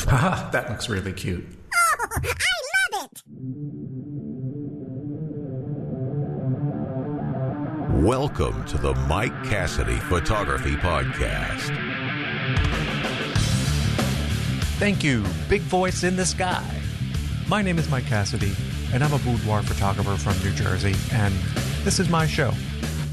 Haha, that looks really cute. Oh, I love it! Welcome to the Mike Cassidy Photography Podcast. Thank you, big voice in the sky. My name is Mike Cassidy, and I'm a boudoir photographer from New Jersey, and this is my show.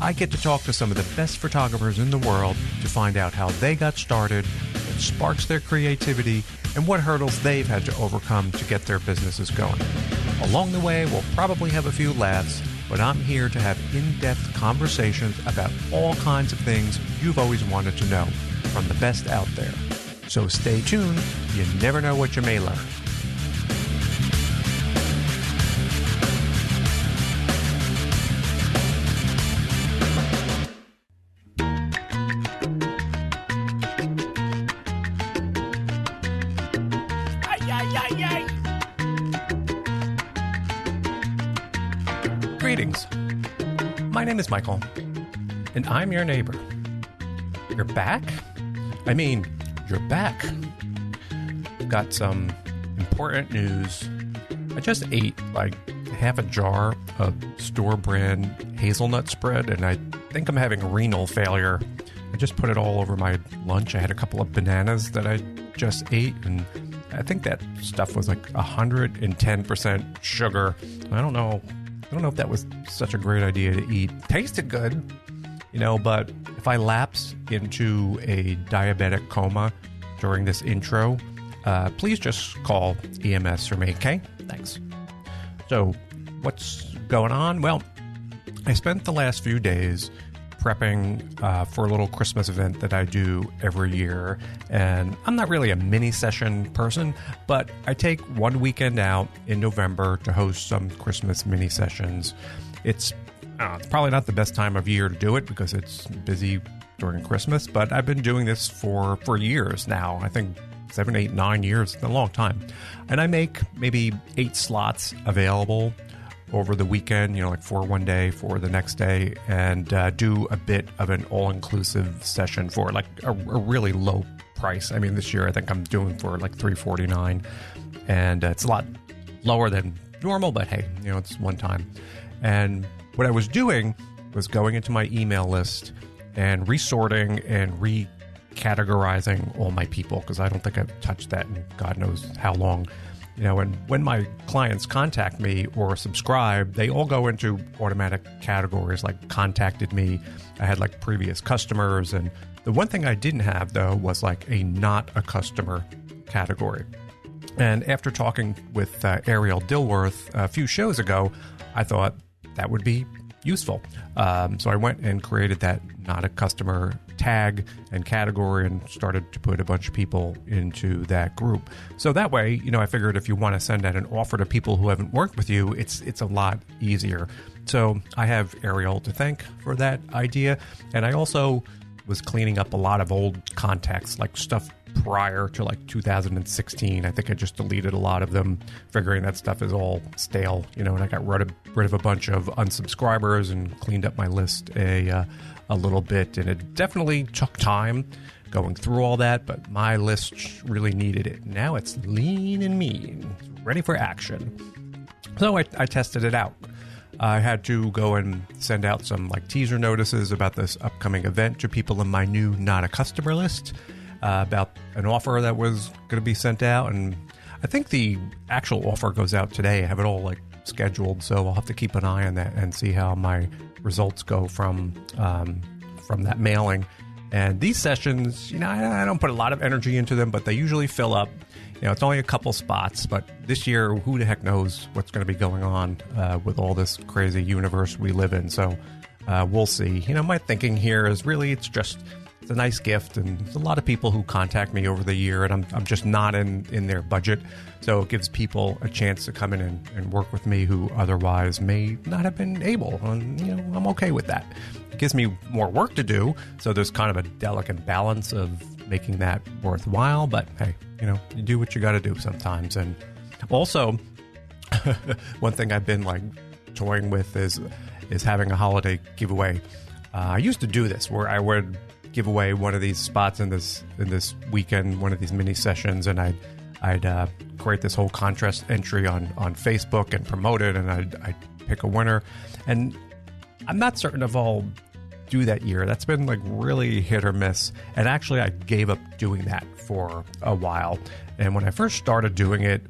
I get to talk to some of the best photographers in the world to find out how they got started, what sparks their creativity, and what hurdles they've had to overcome to get their businesses going. Along the way, we'll probably have a few laughs, but I'm here to have in-depth conversations about all kinds of things you've always wanted to know from the best out there. So stay tuned. You never know what you may learn. Greetings. My name is Michael, and I'm your neighbor. You're back? I mean, you're back. Got some important news. I just ate like half a jar of store brand hazelnut spread, and I think I'm having renal failure. I just put it all over my lunch. I had a couple of bananas that I just ate, and I think that stuff was like 110% sugar. I don't know if that was such a great idea to eat. Tasted good, but if I lapse into a diabetic coma during this intro, please just call EMS for me, okay? Thanks. So, what's going on? Well, I spent the last few days prepping for a little Christmas event that I do every year, and I'm not really a mini session person, but I take one weekend out in November to host some Christmas mini sessions. It's probably not the best time of year to do it because it's busy during Christmas, but I've been doing this for years now. I think 7, 8, 9 years, a long time. And I make maybe 8 slots available over the weekend, like 4 one day, 4 the next day, and do a bit of an all-inclusive session for like a really low price. I mean, this year I think I'm doing for like $349, and it's a lot lower than normal, but hey, it's one time. And what I was doing was going into my email list and resorting and recategorizing all my people, because I don't think I've touched that in God knows how long. And when my clients contact me or subscribe, they all go into automatic categories like contacted me. I had like previous customers. And the one thing I didn't have, though, was like a not a customer category. And after talking with Ariel Dilworth a few shows ago, I thought that would be useful. So I went and created that not a customer tag and category and started to put a bunch of people into that group. So that way, I figured if you want to send out an offer to people who haven't worked with you, it's a lot easier. So I have Ariel to thank for that idea. And I also was cleaning up a lot of old contacts, like stuff prior to like 2016. I think I just deleted a lot of them, figuring that stuff is all stale, and I got rid of a bunch of unsubscribers and cleaned up my list a little bit. And it definitely took time going through all that, but my list really needed it. Now it's lean and mean, ready for action. So I tested it out. I had to go and send out some like teaser notices about this upcoming event to people in my new not a customer list. About an offer that was going to be sent out, and I think the actual offer goes out today. I have it all like scheduled, so I'll have to keep an eye on that and see how my results go from that mailing. And these sessions, I don't put a lot of energy into them, but they usually fill up. It's only a couple spots, but this year, who the heck knows what's going to be going on with all this crazy universe we live in. So we'll see. My thinking here is really it's a nice gift, and there's a lot of people who contact me over the year, and I'm just not in their budget. So it gives people a chance to come in and work with me who otherwise may not have been able. And, I'm okay with that. It gives me more work to do, so there's kind of a delicate balance of making that worthwhile. But hey, you do what you got to do sometimes. And also, one thing I've been like toying with is having a holiday giveaway. I used to do this where I would give away one of these spots in this weekend, one of these mini sessions, and I'd create this whole contest entry on Facebook and promote it, and I'd pick a winner. And I'm not certain if I'll do that year. That's been like really hit or miss. And actually, I gave up doing that for a while. And when I first started doing it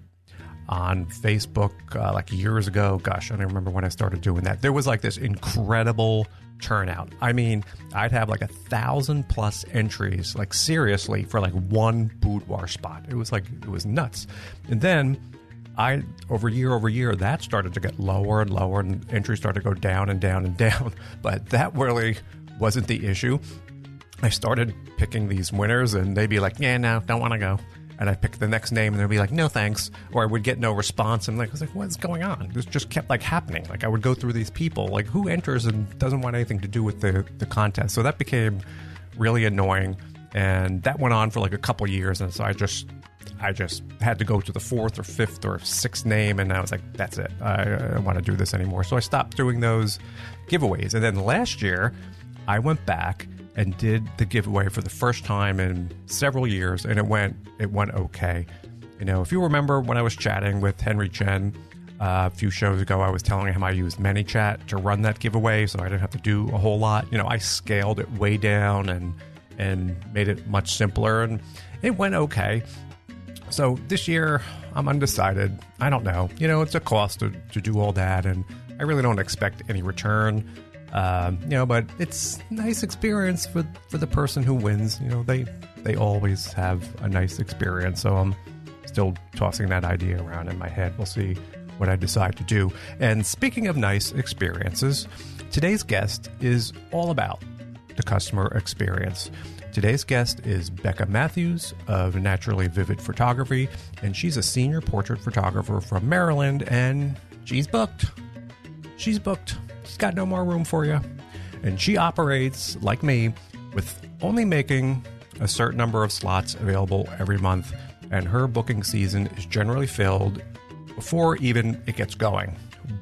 on Facebook like years ago, gosh, I don't remember when I started doing that. There was like this incredible turnout. I mean, I'd have like 1,000+ entries, like seriously, for like one boudoir spot. It was nuts. And then over year, that started to get lower and lower, and entries started to go down and down and down. But that really wasn't the issue. I started picking these winners, and they'd be like, yeah, no, don't want to go. And I pick the next name, and they'd be like, no, thanks. Or I would get no response. And I was like, what's going on? This just kept like happening. Like I would go through these people, like who enters and doesn't want anything to do with the contest. So that became really annoying. And that went on for like a couple years. And so I just had to go to the 4th or 5th or 6th name. And I was like, that's it. I don't want to do this anymore. So I stopped doing those giveaways. And then last year, I went back and did the giveaway for the first time in several years, and it went okay. You know, if you remember when I was chatting with Henry Chen a few shows ago, I was telling him I used ManyChat to run that giveaway, so I didn't have to do a whole lot. You know, I scaled it way down and made it much simpler, and it went okay. So this year, I'm undecided. I don't know. You know, it's a cost to do all that, and I really don't expect any return. But it's a nice experience for the person who wins. You know, they always have a nice experience. So I'm still tossing that idea around in my head. We'll see what I decide to do. And speaking of nice experiences, today's guest is all about the customer experience. Today's guest is Becca Mathews of Naturally Vivid Photography, and she's a senior portrait photographer from Maryland, and she's booked. She's got no more room for you. And she operates, like me, with only making a certain number of slots available every month, and her booking season is generally filled before even it gets going.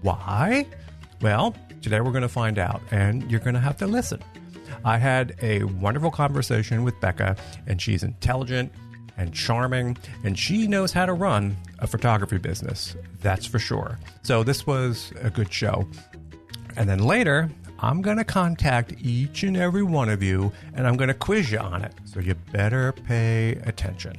Why? Well, today we're going to find out, and you're going to have to listen. I had a wonderful conversation with Becca, and she's intelligent and charming, and she knows how to run a photography business. That's for sure. So this was a good show. And then later, I'm going to contact each and every one of you, and I'm going to quiz you on it. So you better pay attention.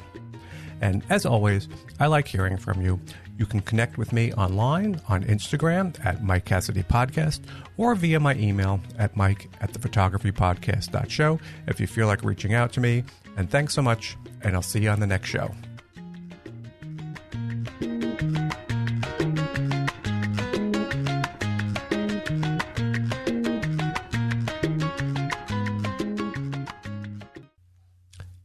And as always, I like hearing from you. You can connect with me online on Instagram at Mike Cassidy Podcast, or via my email at mike@thephotographypodcast.show if you feel like reaching out to me. And thanks so much, and I'll see you on the next show.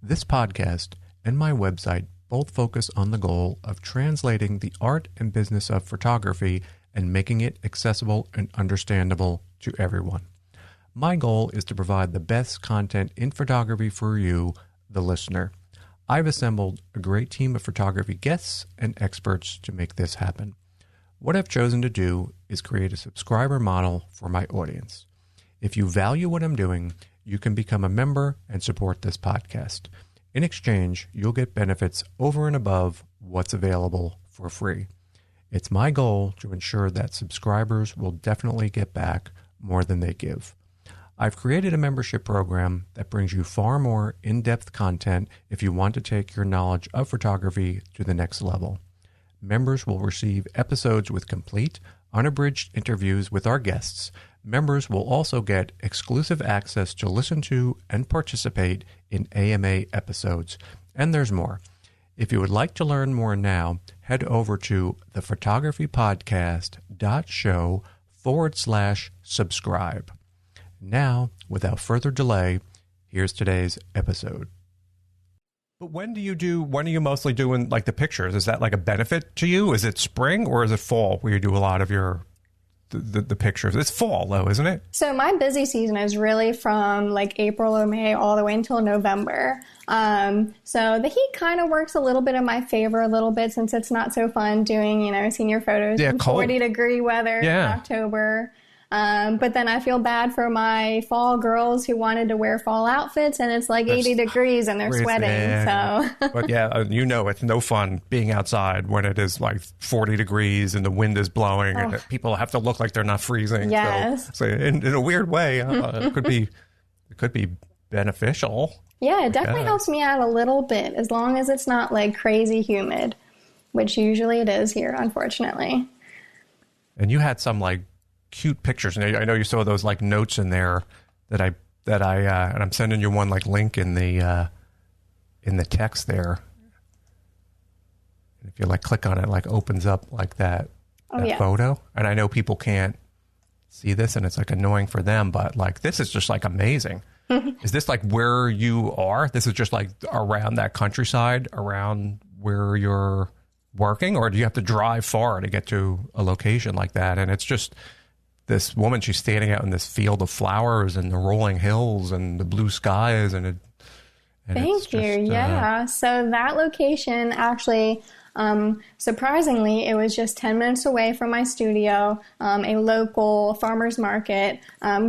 This podcast and my website both focus on the goal of translating the art and business of photography and making it accessible and understandable to everyone. My goal is to provide the best content in photography for you, the listener. I've assembled a great team of photography guests and experts to make this happen. What I've chosen to do is create a subscriber model for my audience. If you value what I'm doing, you can become a member and support this podcast. In exchange, you'll get benefits over and above what's available for free. It's my goal to ensure that subscribers will definitely get back more than they give. I've created a membership program that brings you far more in-depth content if you want to take your knowledge of photography to the next level. Members will receive episodes with complete, unabridged interviews with our guests. Members will also get exclusive access to listen to and participate in AMA episodes. And there's more. If you would like to learn more now, head over to thephotographypodcast.show/subscribe. Now, without further delay, here's today's episode. But when are you mostly doing like the pictures? Is that like a benefit to you? Is it spring or is it fall where you do a lot of your the pictures? It's fall though, isn't it? So my busy season is really from like April or May all the way until November. So the heat kind of works a little bit in my favor a little bit since it's not so fun doing, senior photos in 40-degree weather in October. But then I feel bad for my fall girls who wanted to wear fall outfits, and it's like 80 degrees and they're sweating. So, but yeah, it's no fun being outside when it is like 40 degrees and the wind is blowing and people have to look like they're not freezing. Yes. So in a weird way, it could be beneficial. Yeah, it definitely helps me out a little bit as long as it's not like crazy humid, which usually it is here, unfortunately. And you had some like cute pictures. And I know you saw those like notes in there that I and I'm sending you one like link in the text there. And if you like click on it, it like opens up like that photo. And I know people can't see this and it's like annoying for them, but like this is just like amazing. Is this like where you are? This is just like around that countryside, around where you're working, or do you have to drive far to get to a location like that? And it's just this woman, she's standing out in this field of flowers and the rolling hills and the blue skies. Thank you. Yeah. So that location actually, surprisingly, it was just 10 minutes away from my studio. A local farmer's market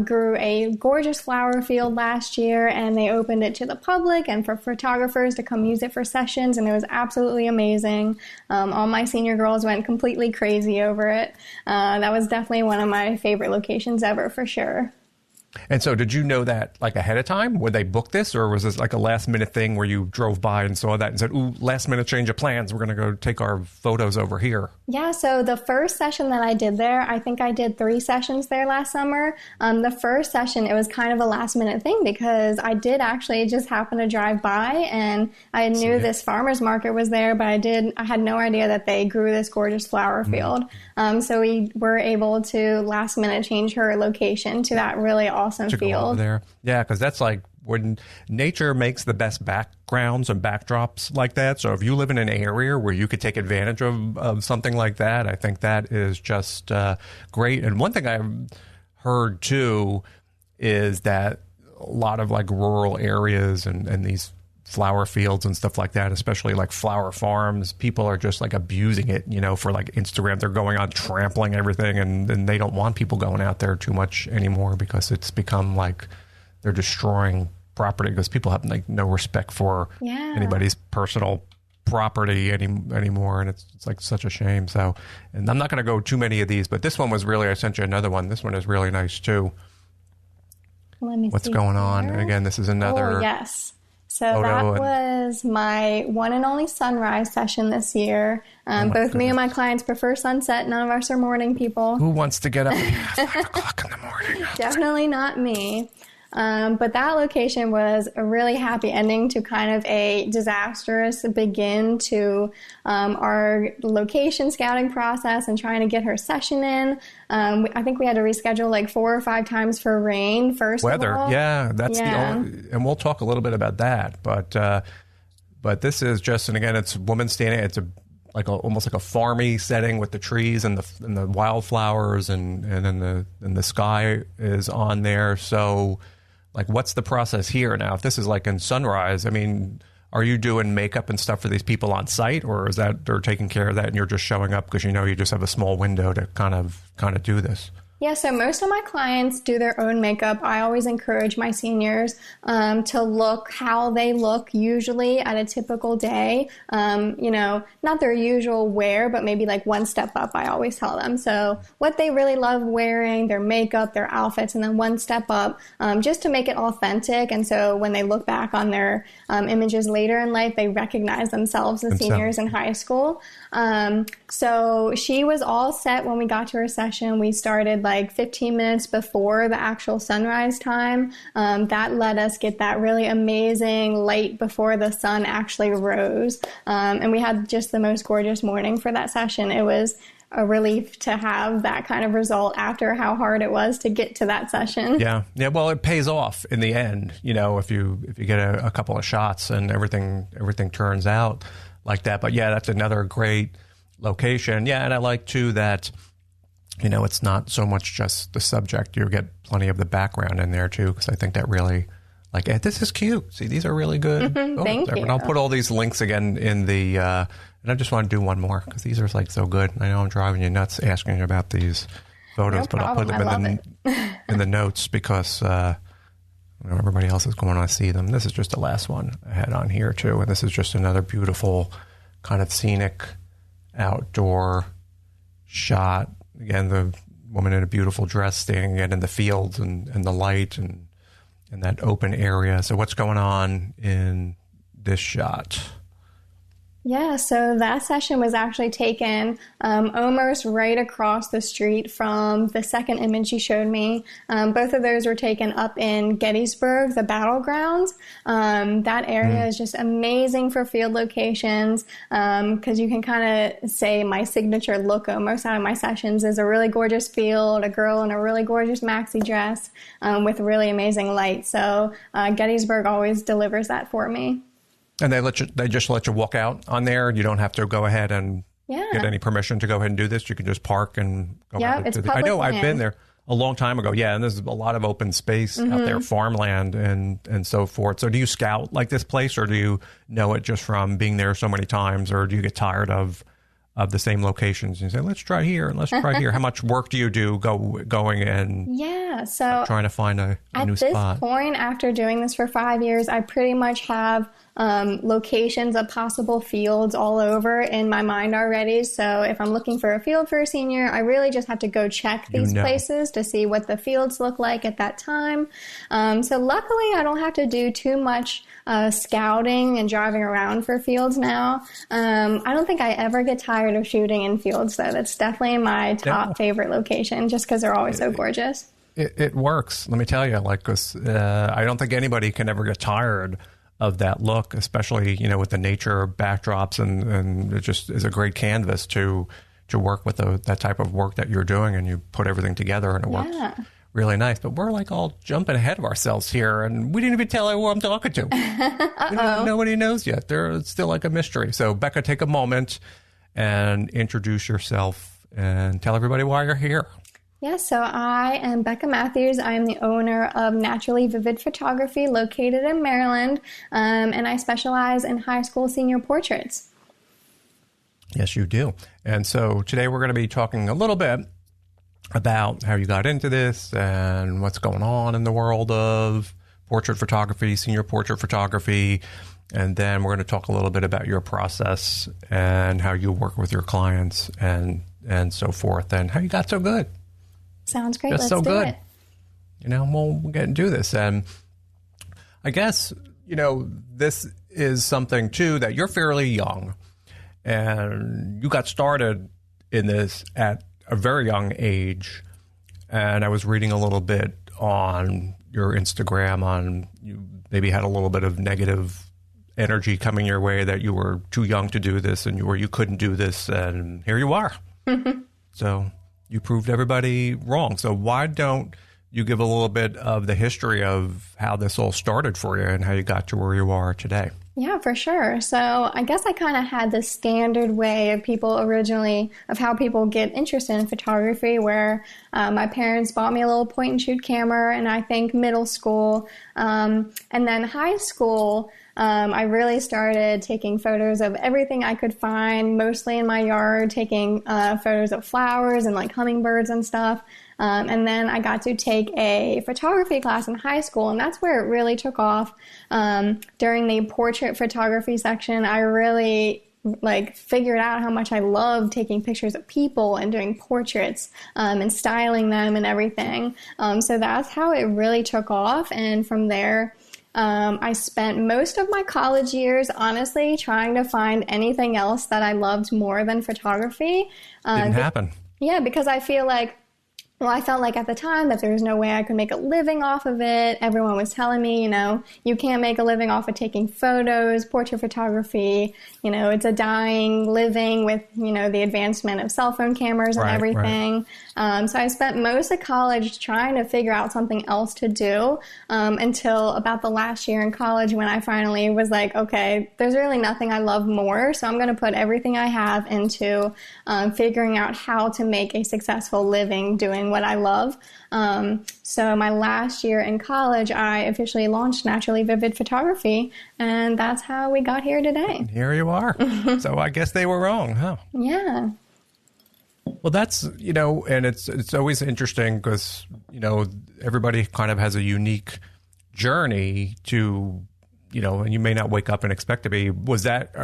grew a gorgeous flower field last year, and they opened it to the public and for photographers to come use it for sessions, and it was absolutely amazing. All my senior girls went completely crazy over it. That was definitely one of my favorite locations ever, for sure. And so did you know that like ahead of time? Would they book this, or was this like a last minute thing where you drove by and saw that and said, ooh, last minute change of plans, we're going to go take our photos over here? Yeah, so the first session that I did there, I think I did 3 sessions there last summer. The first session, it was kind of a last minute thing because I did actually just happen to drive by and I knew this farmer's market was there, but I had no idea that they grew this gorgeous flower field. So we were able to last minute change her location to that really awesome field there. Yeah, because that's like when nature makes the best backgrounds and backdrops like that. So if you live in an area where you could take advantage of something like that, I think that is just great. And one thing I've heard too is that a lot of like rural areas and these flower fields and stuff like that, especially like flower farms, people are just like abusing it, for like Instagram. They're going on trampling everything, and they don't want people going out there too much anymore because it's become like they're destroying property because people have like no respect for anybody's personal property anymore, and it's like such a shame. So, and I'm not going to go too many of these, but this one was really, I sent you another one. This one is really nice too. Let me What's see going here. on? And again, this is another. Oh, yes. So that was my one and only sunrise session this year. Both me and my clients prefer sunset. None of us are morning people. Who wants to get up at 5 o'clock in the morning? Definitely not me. But that location was a really happy ending to kind of a disastrous begin to our location scouting process and trying to get her session in. I think we had to reschedule like 4 or 5 times for rain first. Weather, of all. yeah, that's the only, and we'll talk a little bit about that. But this is just, and again, it's a woman standing. It's almost like a farmy setting with the trees and the wildflowers, and then the sky is on there. So. Like, what's the process here now? If this is like in Sunrise, I mean, are you doing makeup and stuff for these people on site, or is that they're taking care of that and you're just showing up because you just have a small window to kind of do this? Yeah, so most of my clients do their own makeup. I always encourage my seniors to look how they look usually at a typical day. Not their usual wear, but maybe like one step up, I always tell them. So what they really love wearing, their makeup, their outfits, and then one step up just to make it authentic. And so when they look back on their images later in life, they recognize themselves as seniors in high school. So she was all set when we got to her session. We started like 15 minutes before the actual sunrise time. That let us get that really amazing light before the sun actually rose. And we had just the most gorgeous morning for that session. It was a relief to have that kind of result after how hard it was to get to that session. Yeah. Well, it pays off in the end, if you get a couple of shots and everything turns out like that. But yeah, that's another great location. Yeah. And I like too that, it's not so much just the subject. You get plenty of the background in there too, because I think that really, like, this is cute. See, these are really good. Thank you. And I'll put all these links again in the, and I just want to do one more because these are like so good. I know I'm driving you nuts asking you about these photos, No but I'll put problem. them in the notes because everybody else is going to see them. This is just the last one I had on here too, and this is just another beautiful kind of scenic outdoor shot. Again, the woman in a beautiful dress standing again in the fields and the light and that open area. So what's going on in this shot? Yeah, so that session was actually taken almost right across the street from the second image you showed me. Both of those were taken up in Gettysburg, the battlegrounds. That area is just amazing for field locations because you can kind of say my signature look almost out of my sessions is a really gorgeous field, a girl in a really gorgeous maxi dress with really amazing light. So Gettysburg always delivers that for me. And they just let you walk out on there. You don't have to go ahead and get any permission to go ahead and do this. You can just park and go ahead. It's I know public I've been there a long time ago. Yeah, and there's a lot of open space out there, farmland and so forth. So do you scout like this place, or do you know it just from being there so many times, or do you get tired of the same locations and you say, let's try here and let's try here? How much work do you do going and so trying to find a new spot? At this point, after doing this for 5 years, I pretty much have locations of possible fields all over in my mind already. So if I'm looking for a field for a senior, I really just have to go check these places to see what the fields look like at that time. So luckily, I don't have to do too much scouting and driving around for fields now. I don't think I ever get tired of shooting in fields, though. That's definitely my top favorite location, just because they're always so gorgeous. It works. Let me tell you, like, 'cause, I don't think anybody can ever get tired of that look, especially, with the nature backdrops, and it just is a great canvas to work with that type of work that you're doing, and you put everything together and it works really nice. But we're like all jumping ahead of ourselves here, and we didn't even tell who I'm talking to. Nobody knows yet. It's still like a mystery. So Becca, take a moment and introduce yourself and tell everybody why you're here. Yeah, so I am Becca Mathews. I am the owner of Naturally Vivid Photography located in Maryland, and I specialize in high school senior portraits. Yes, you do. And so today we're going to be talking a little bit about how you got into this and what's going on in the world of portrait photography, senior portrait photography, and then we're going to talk a little bit about your process and how you work with your clients and so forth, and how you got so good. Sounds great. Let's do it. We'll get into this. And I guess, this is something, too, that you're fairly young. And you got started in this at a very young age. And I was reading a little bit on your Instagram on you maybe had a little bit of negative energy coming your way that you were too young to do this and you couldn't do this. And here you are. So you proved everybody wrong. So why don't you give a little bit of the history of how this all started for you and how you got to where you are today? Yeah, for sure. So I guess I kind of had the standard way of how people get interested in photography, where my parents bought me a little point and shoot camera, and I think middle school, and then high school, I really started taking photos of everything I could find, mostly in my yard, taking photos of flowers and like hummingbirds and stuff. And then I got to take a photography class in high school, and that's where it really took off. During the portrait photography section, I really figured out how much I loved taking pictures of people and doing portraits and styling them and everything. So that's how it really took off. And from there, I spent most of my college years, honestly, trying to find anything else that I loved more than photography. Didn't happen. Yeah, because I felt like at the time that there was no way I could make a living off of it. Everyone was telling me, you can't make a living off of taking photos, portrait photography. It's a dying living with, the advancement of cell phone cameras and everything. Right. So I spent most of college trying to figure out something else to do until about the last year in college when I finally was like, okay, there's really nothing I love more. So I'm going to put everything I have into figuring out how to make a successful living doing what I love. So my last year in college, I officially launched Naturally Vivid Photography, and that's how we got here today. And here you are. So I guess they were wrong, huh? Yeah. Well, that's, and it's always interesting because, everybody kind of has a unique journey to, and you may not wake up and expect to be. Was that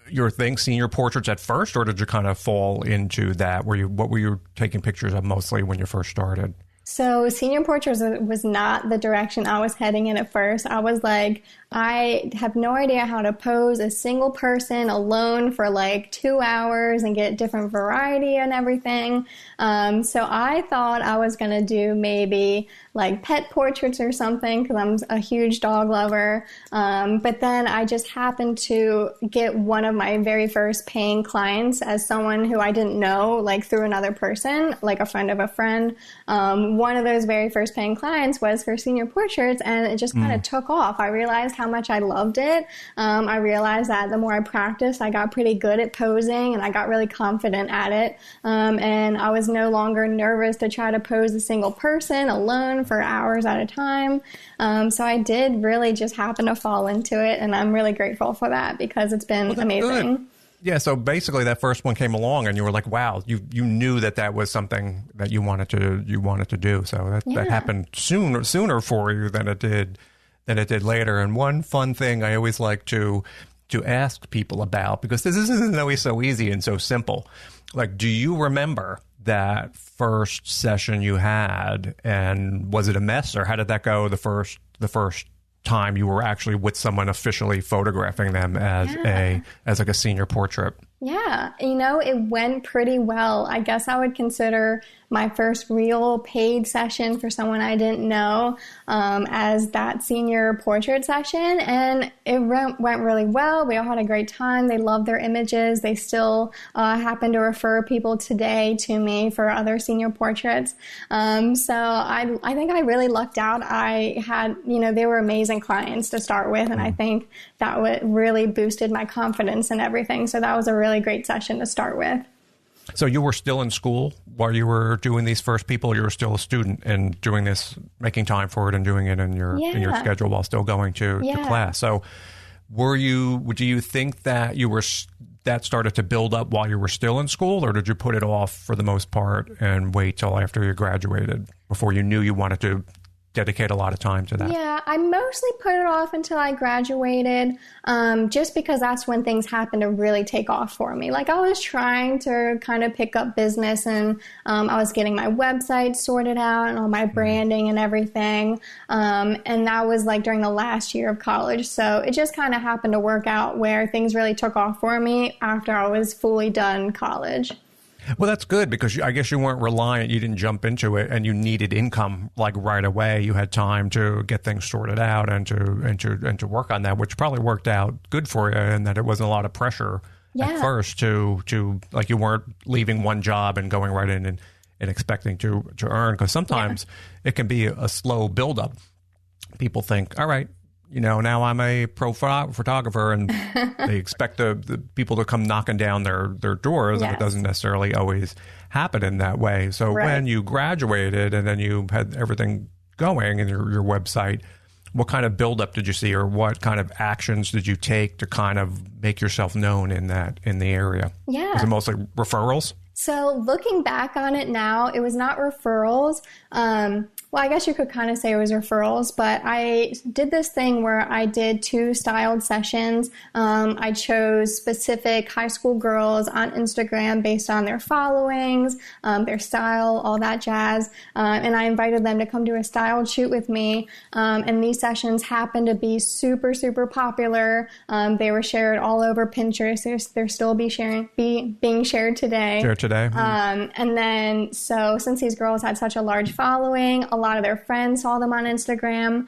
your thing, senior portraits at first, or did you kind of fall into that? What were you taking pictures of mostly when you first started? So senior portraits was not the direction I was heading in at first. I was like, I have no idea how to pose a single person alone for like 2 hours and get different variety and everything. So I thought I was going to do maybe like pet portraits or something because I'm a huge dog lover. But then I just happened to get one of my very first paying clients as someone who I didn't know, like through another person, like a friend of a friend. One of those very first paying clients was for senior portraits, and it just kind of took off. I realized how much I loved it. I realized that the more I practiced, I got pretty good at posing, and I got really confident at it. And I was no longer nervous to try to pose a single person alone for hours at a time. So I did really just happen to fall into it, and I'm really grateful for that because it's been amazing. Good. Yeah, so basically that first one came along and you were like, wow, you knew that was something that you wanted to do. So that happened sooner for you than it did later. And one fun thing I always like to ask people about, because this isn't always so easy and so simple. Like, do you remember that first session you had, and was it a mess, or how did that go the first time you were actually with someone officially photographing them as like a senior portrait? Yeah, it went pretty well. I guess I would consider my first real paid session for someone I didn't know as that senior portrait session. And it went really well. We all had a great time. They loved their images. They still happen to refer people today to me for other senior portraits. So I think I really lucked out. I had, they were amazing clients to start with. And I think that really boosted my confidence and everything. So that was a really great session to start with. So you were still in school while you were doing these first people? You were still a student and doing this, making time for it and doing it in your schedule while still going to class. So do you think that that started to build up while you were still in school, or did you put it off for the most part and wait till after you graduated before you knew you wanted to dedicate a lot of time to that? Yeah, I mostly put it off until I graduated, just because that's when things happened to really take off for me. Like, I was trying to kind of pick up business, and I was getting my website sorted out and all my branding and everything. And that was like during the last year of college. So it just kind of happened to work out where things really took off for me after I was fully done college. Well, that's good, because I guess you weren't reliant. You didn't jump into it and you needed income like right away. You had time to get things sorted out and to work on that, which probably worked out good for you, and that it wasn't a lot of pressure at first to like, you weren't leaving one job and going right in and expecting to earn, because sometimes it can be a slow buildup. People think, all right, now I'm a pro photographer, and they expect the people to come knocking down their doors, and it doesn't necessarily always happen in that way. So when you graduated and then you had everything going in your website, what kind of buildup did you see, or what kind of actions did you take to kind of make yourself known in the area? Yeah. Was it mostly referrals? So looking back on it now, it was not referrals. Well, I guess you could kind of say it was referrals, but I did this thing where I did 2 styled sessions. I chose specific high school girls on Instagram based on their followings, their style, all that jazz. And I invited them to come do a styled shoot with me. And these sessions happened to be super, super popular. They were shared all over Pinterest. They're still being shared today. And then, so since these girls had such a large following, a lot of their friends saw them on Instagram.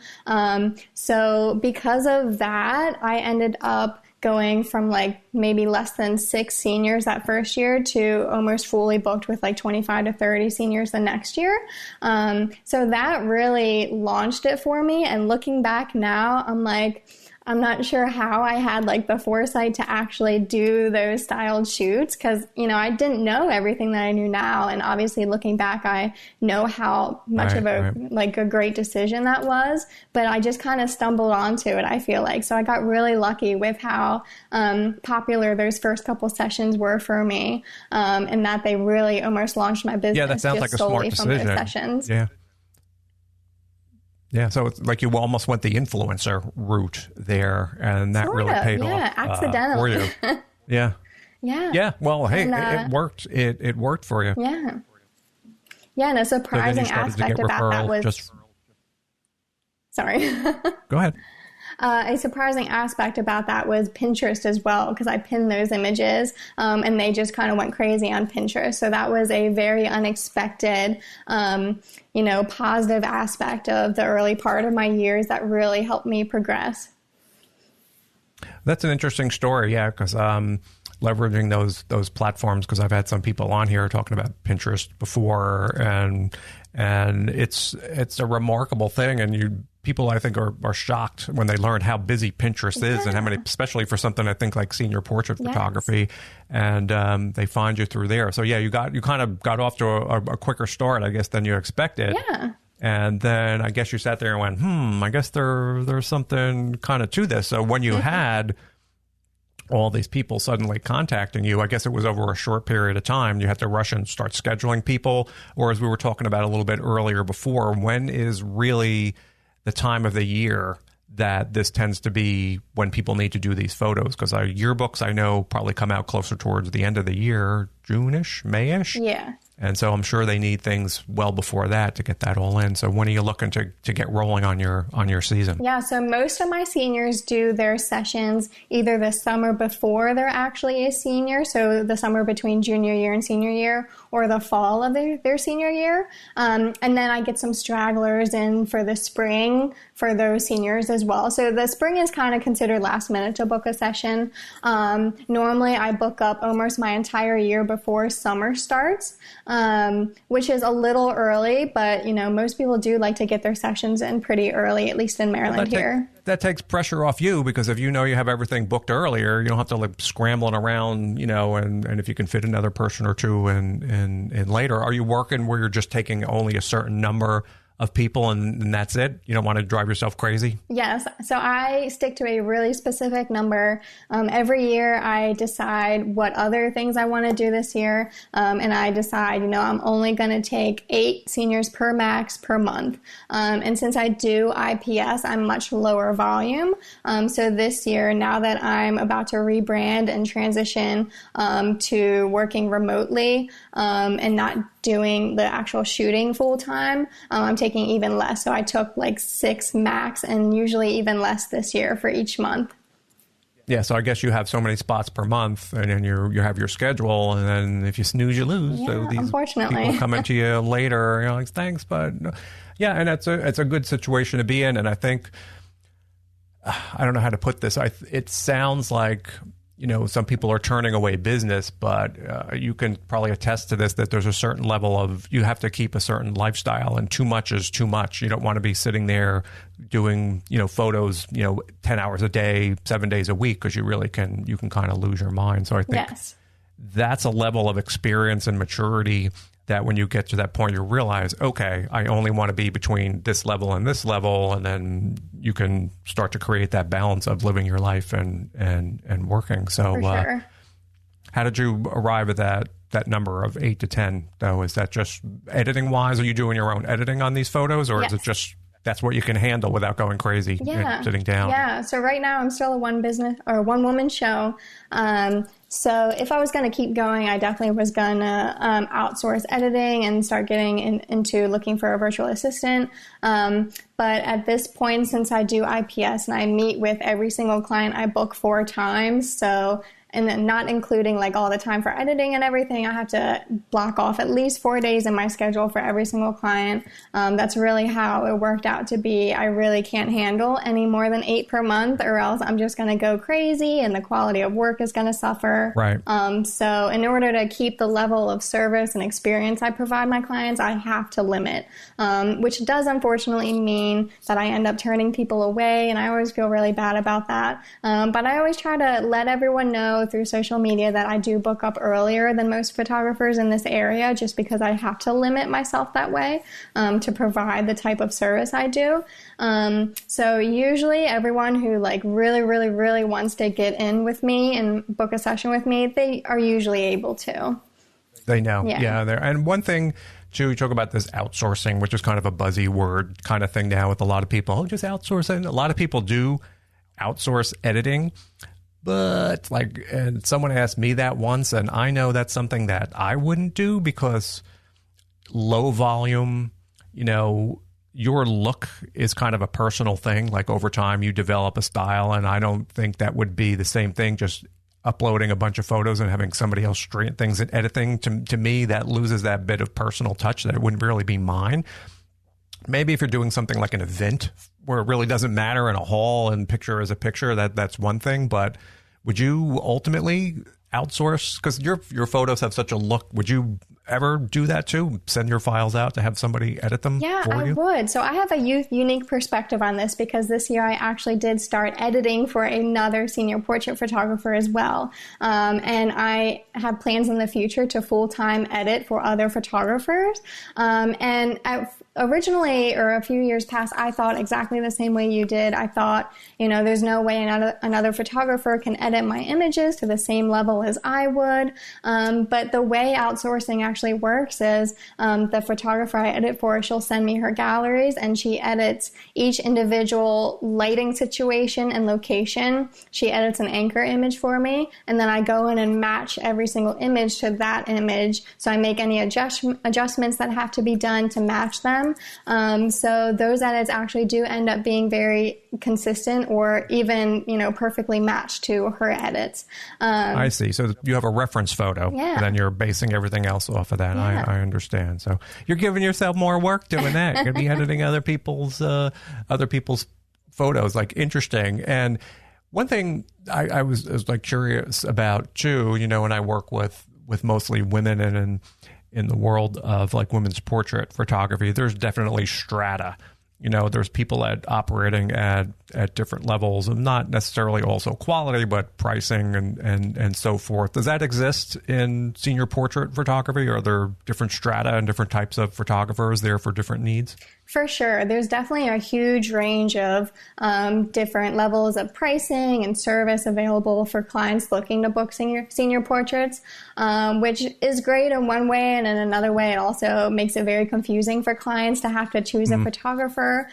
So because of that, I ended up going from like maybe less than 6 seniors that first year to almost fully booked with like 25 to 30 seniors the next year. So that really launched it for me. And looking back now, I'm like, I'm not sure how I had like the foresight to actually do those styled shoots because, I didn't know everything that I knew now. And obviously looking back, I know how much of a great decision that was, but I just kind of stumbled onto it, I feel like. So I got really lucky with how popular those first couple sessions were for me, and that they really almost launched my business. Yeah, that sounds like a smart decision. From those sessions. Yeah. Yeah, so it's like you almost went the influencer route there, and that really paid off accidentally. For you. Yeah. Yeah. Well, hey, it worked. It worked for you. Yeah. Yeah, and a surprising aspect about that was... Sorry. Go ahead. A surprising aspect about that was Pinterest as well, because I pinned those images and they just kind of went crazy on Pinterest. So that was a very unexpected, positive aspect of the early part of my years that really helped me progress. That's an interesting story, yeah, because leveraging those platforms, because I've had some people on here talking about Pinterest before, and it's a remarkable thing, and people I think are shocked when they learn how busy Pinterest is and how many, especially for something I think like senior portrait photography, and they find you through there. So yeah, you kind of got off to a quicker start, I guess, than you expected. Yeah. And then I guess you sat there and went, I guess there's something kind of to this. So when you had all these people suddenly contacting you, I guess it was over a short period of time, you had to rush and start scheduling people. Or as we were talking about a little bit earlier before, when is really the time of the year that this tends to be when people need to do these photos? Because our yearbooks, I know, probably come out closer towards the end of the year, June-ish, May-ish. Yeah. And so I'm sure they need things well before that to get that all in. So when are you looking to get rolling on your season? Yeah, so most of my seniors do their sessions either the summer before they're actually a senior, so the summer between junior year and senior year, or the fall of their senior year. And then I get some stragglers in for the spring for those seniors as well. So the spring is kind of considered last minute to book a session. Normally I book up almost my entire year before summer starts, which is a little early, but most people do like to get their sessions in pretty early, at least in Maryland here. That takes pressure off you, because if you have everything booked earlier, you don't have to like scrambling around, and if you can fit another person or two in later. Are you working where you're just taking only a certain number of people and that's it? You don't want to drive yourself crazy? Yes. So I stick to a really specific number. Every year I decide what other things I want to do this year. And I decide, I'm only going to take 8 seniors per max per month. And since I do IPS, I'm much lower volume. So this year, now that I'm about to rebrand and transition to working remotely and not doing the actual shooting full time, I'm taking even less. So I took like 6 max, and usually even less this year for each month. Yeah, so I guess you have so many spots per month, and then you have your schedule, and then if you snooze, you lose. Yeah, so these unfortunately. people come into you later, like, thanks, but no. Yeah, and it's a good situation to be in, and I think, I don't know how to put this. It sounds like, some people are turning away business, but you can probably attest to this, that there's a certain level of, you have to keep a certain lifestyle, and too much is too much. You don't want to be sitting there doing, photos, 10 hours a day, 7 days a week, because you can kind of lose your mind. So I think that's a level of experience and maturity that when you get to that point, you realize, okay, I only want to be between this level and this level, and then you can start to create that balance of living your life and working. So, For sure. How did you arrive at that number of 8 to 10? Though, is that just editing wise? Are you doing your own editing on these photos, or is it just that's what you can handle without going crazy and sitting down? Yeah. So right now I'm still a one woman show. So if I was going to keep going, I definitely was going to outsource editing and start getting into looking for a virtual assistant. But at this point, since I do IPS and I meet with every single client, I book 4 times. So and then not including like all the time for editing and everything, I have to block off at least 4 days in my schedule for every single client. That's really how it worked out to be. I really can't handle any more than 8 per month, or else I'm just going to go crazy and the quality of work is going to suffer. Right. So in order to keep the level of service and experience I provide my clients, I have to limit, which does unfortunately mean that I end up turning people away, and I always feel really bad about that. But I always try to let everyone know through social media that I do book up earlier than most photographers in this area, just because I have to limit myself that way to provide the type of service I do. So usually everyone who like really, really, really wants to get in with me and book a session with me, they are usually able to. They know. Yeah. And one thing, too, you talk about this outsourcing, which is kind of a buzzy word kind of thing now with a lot of people. Oh, just outsourcing. A lot of people do outsource editing. But like, and someone asked me that once, and I know that's something that I wouldn't do, because low volume, you know, your look is kind of a personal thing. Like over time you develop a style, and I don't think that would be the same thing just uploading a bunch of photos and having somebody else straighten things and editing. To me, that loses that bit of personal touch that it wouldn't really be mine. Maybe if you're doing something like an event where it really doesn't matter, in a hall and picture is a picture, that's one thing. But would you ultimately outsource? Because your photos have such a look. Would you ever do that too? Send your files out to have somebody edit them for you? Yeah, I would. So I have a unique perspective on this, because this year I actually did start editing for another senior portrait photographer as well. And I have plans in the future to full-time edit for other photographers. Originally, or a few years past, I thought exactly the same way you did. I thought, you know, there's no way another photographer can edit my images to the same level as I would. But the way outsourcing actually works is the photographer I edit for, she'll send me her galleries, and she edits each individual lighting situation and location. She edits an anchor image for me, and then I go in and match every single image to that image. So I make any adjustments that have to be done to match them. So those edits actually do end up being very consistent, or even, you know, perfectly matched to her edits. I see. So you have a reference photo, and then you're basing everything else off of that. Yeah. I understand. So you're giving yourself more work doing that. You're going to be editing other people's photos. Like, interesting. And one thing I was like curious about too, you know, when I work with mostly women and in the world of like women's portrait photography, there's definitely strata. You know, there's people operating at different levels of not necessarily also quality, but pricing and so forth. Does that exist in senior portrait photography? Are there different strata and different types of photographers there for different needs? For sure. There's definitely a huge range of different levels of pricing and service available for clients looking to book senior portraits, which is great in one way, and in another way it also makes it very confusing for clients to have to choose a photographer,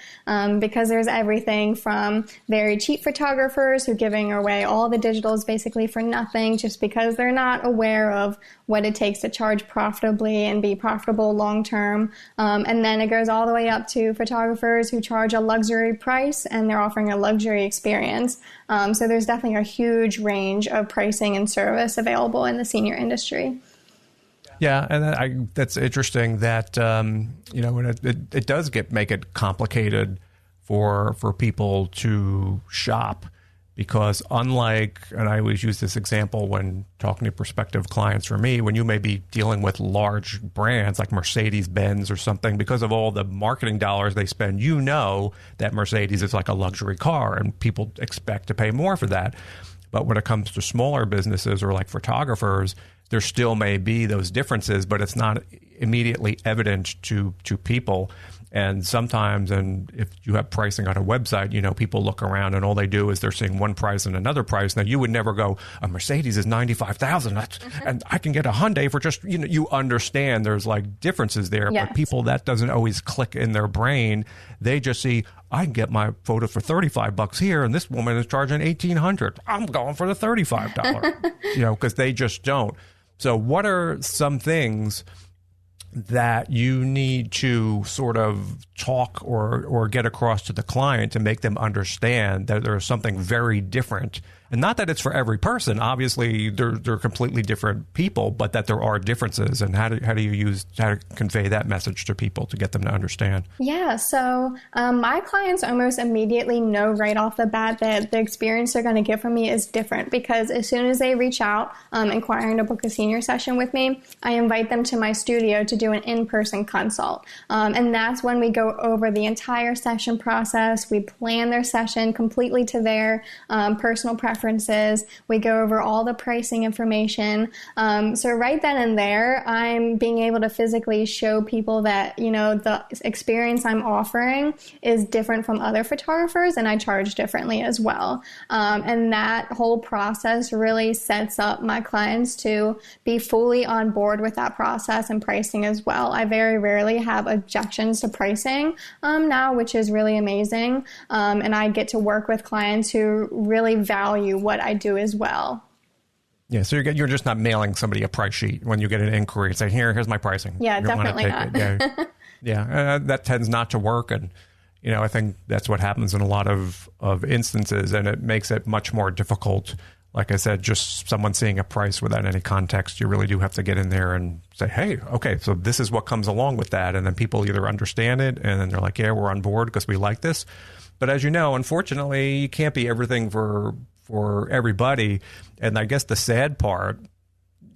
because there's everything from very cheap photographers who are giving away all the digitals basically for nothing just because they're not aware of what it takes to charge profitably and be profitable long term. And then it goes all the way up to photographers who charge a luxury price and they're offering a luxury experience. So there's definitely a huge range of pricing and service available in the senior industry. Yeah, and that's interesting that, you know, when it does make it complicated for people to shop. Because unlike, and I always use this example when talking to prospective clients for me, when you may be dealing with large brands like Mercedes-Benz or something, because of all the marketing dollars they spend, you know that Mercedes is like a luxury car and people expect to pay more for that. But when it comes to smaller businesses or like photographers, there still may be those differences, but it's not immediately evident to people. And sometimes, and if you have pricing on a website, you know, people look around and all they do is they're seeing one price and another price. Now, you would never go, a Mercedes is $95,000, and I can get a Hyundai for just, you know, you understand there's like differences there. Yes. But people, that doesn't always click in their brain. They just see, I can get my photo for $35 here, and this woman is charging $1,800. I'm going for the $35, you know, because they just don't. So what are some things that you need to sort of talk or get across to the client to make them understand that there's something very different And not that it's for every person. Obviously, they're completely different people, but that there are differences. And how do you convey that message to people to get them to understand? Yeah, so my clients almost immediately know right off the bat that the experience they're going to get from me is different, because as soon as they reach out inquiring to book a senior session with me, I invite them to my studio to do an in-person consult. And that's when we go over the entire session process. We plan their session completely to their personal preferences. We go over all the pricing information. So right then and there, I'm being able to physically show people that, the experience I'm offering is different from other photographers, and I charge differently as well. And that whole process really sets up my clients to be fully on board with that process and pricing as well. I very rarely have objections to pricing now, which is really amazing. And I get to work with clients who really value what I do as well. Yeah, so you're just not mailing somebody a price sheet when you get an inquiry and say, here's my pricing. Yeah, definitely not. That tends not to work. And, I think that's what happens in a lot of instances, and it makes it much more difficult. Like I said, just someone seeing a price without any context, you really do have to get in there and say, hey, okay, so this is what comes along with that. And then people either understand it and then they're like, yeah, we're on board because we like this. But as you know, unfortunately, you can't be everything for everybody. And I guess the sad part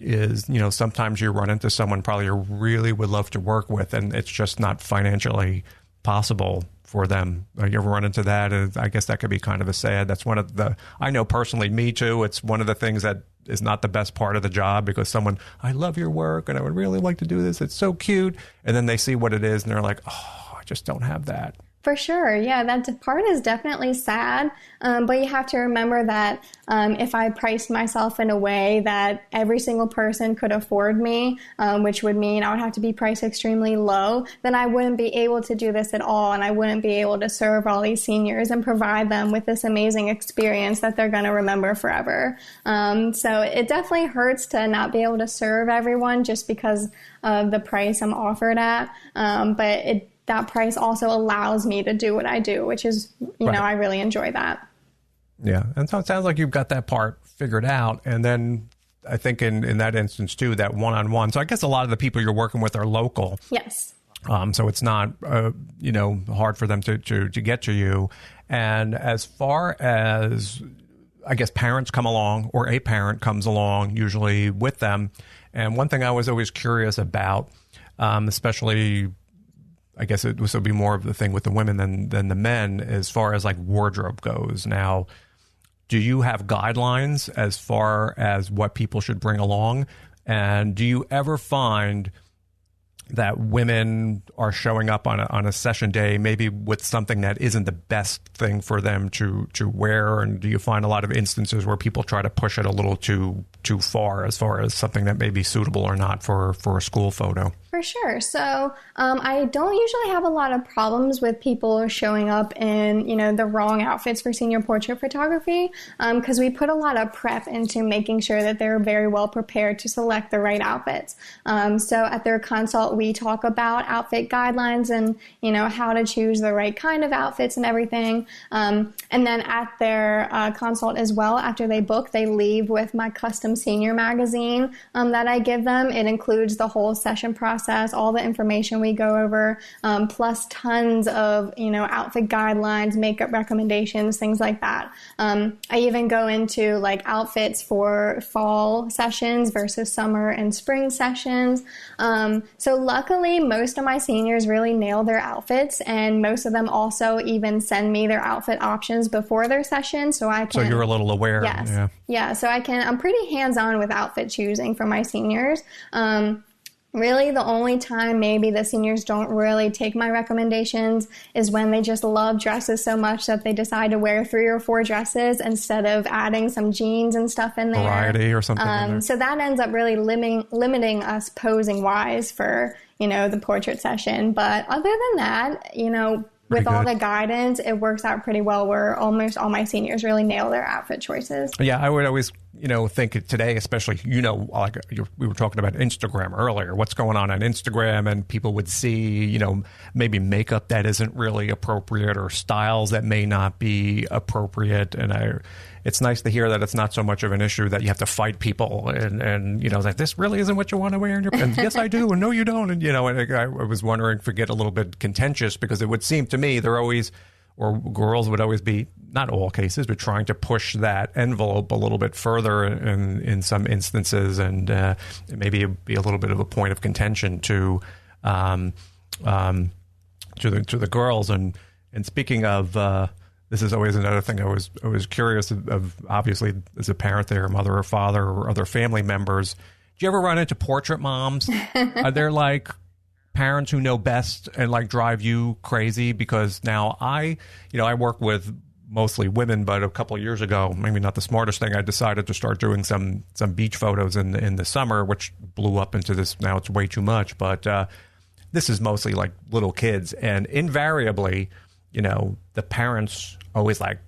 is, sometimes you run into someone probably you really would love to work with, and it's just not financially possible for them. You ever run into that? And I guess that could be kind of a sad. That's one of I know personally, me too. It's one of the things that is not the best part of the job, because I love your work and I would really like to do this. It's so cute. And then they see what it is and they're like, oh, I just don't have that. For sure. Yeah, that part is definitely sad. But you have to remember that if I priced myself in a way that every single person could afford me, which would mean I would have to be priced extremely low, then I wouldn't be able to do this at all. And I wouldn't be able to serve all these seniors and provide them with this amazing experience that they're going to remember forever. So it definitely hurts to not be able to serve everyone just because of the price I'm offered at. But that price also allows me to do what I do, which is, right. I really enjoy that. Yeah. And so it sounds like you've got that part figured out. And then I think in that instance too, that one-on-one. So I guess a lot of the people you're working with are local. Yes. So it's not, hard for them to get to you. And as far as, I guess, parents come along, or a parent comes along usually with them. And one thing I was always curious about, especially, I guess this would be more of the thing with the women than the men, as far as like wardrobe goes. Now, do you have guidelines as far as what people should bring along? And do you ever find that women are showing up on a session day maybe with something that isn't the best thing for them to wear? And do you find a lot of instances where people try to push it a little too far as something that may be suitable or not for a school photo? For sure. So I don't usually have a lot of problems with people showing up in, the wrong outfits for senior portrait photography, because we put a lot of prep into making sure that they're very well prepared to select the right outfits. So at their consult, we talk about outfit guidelines and, how to choose the right kind of outfits and everything. And then at their consult as well, after they book, they leave with my custom senior magazine that I give them. It includes the whole session process, all the information we go over, plus tons of, outfit guidelines, makeup recommendations, things like that. I even go into like outfits for fall sessions versus summer and spring sessions. So luckily, most of my seniors really nail their outfits, and most of them also even send me their outfit options before their session, so I can. So you're a little aware. Yes. Yeah. So I'm pretty hands-on with outfit choosing for my seniors. Really, the only time maybe the seniors don't really take my recommendations is when they just love dresses so much that they decide to wear 3 or 4 dresses instead of adding some jeans and stuff in there. Variety or something in there. So that ends up really limiting us posing-wise for, the portrait session. But other than that, with all the guidance, it works out pretty well, where almost all my seniors really nail their outfit choices. Yeah, I would always, think today, especially, like we were talking about Instagram earlier, what's going on Instagram, and people would see, maybe makeup that isn't really appropriate or styles that may not be appropriate. And it's nice to hear that it's not so much of an issue that you have to fight people and like, this really isn't what you want to wear. And yes, I do. And no, you don't. And, and I was wondering if we get a little bit contentious, because it would seem to me they're always, or girls would always be, not all cases, but trying to push that envelope a little bit further in some instances, and maybe be a little bit of a point of contention to the girls. And speaking of, this is always another thing I was curious of. Obviously, as a parent, their mother or father or other family members. Do you ever run into portrait moms? Are there like parents who know best and like drive you crazy? Because now I work with mostly women, but a couple of years ago, maybe not the smartest thing, I decided to start doing some beach photos in the summer, which blew up into this. Now it's way too much, but this is mostly like little kids, and invariably, the parents always like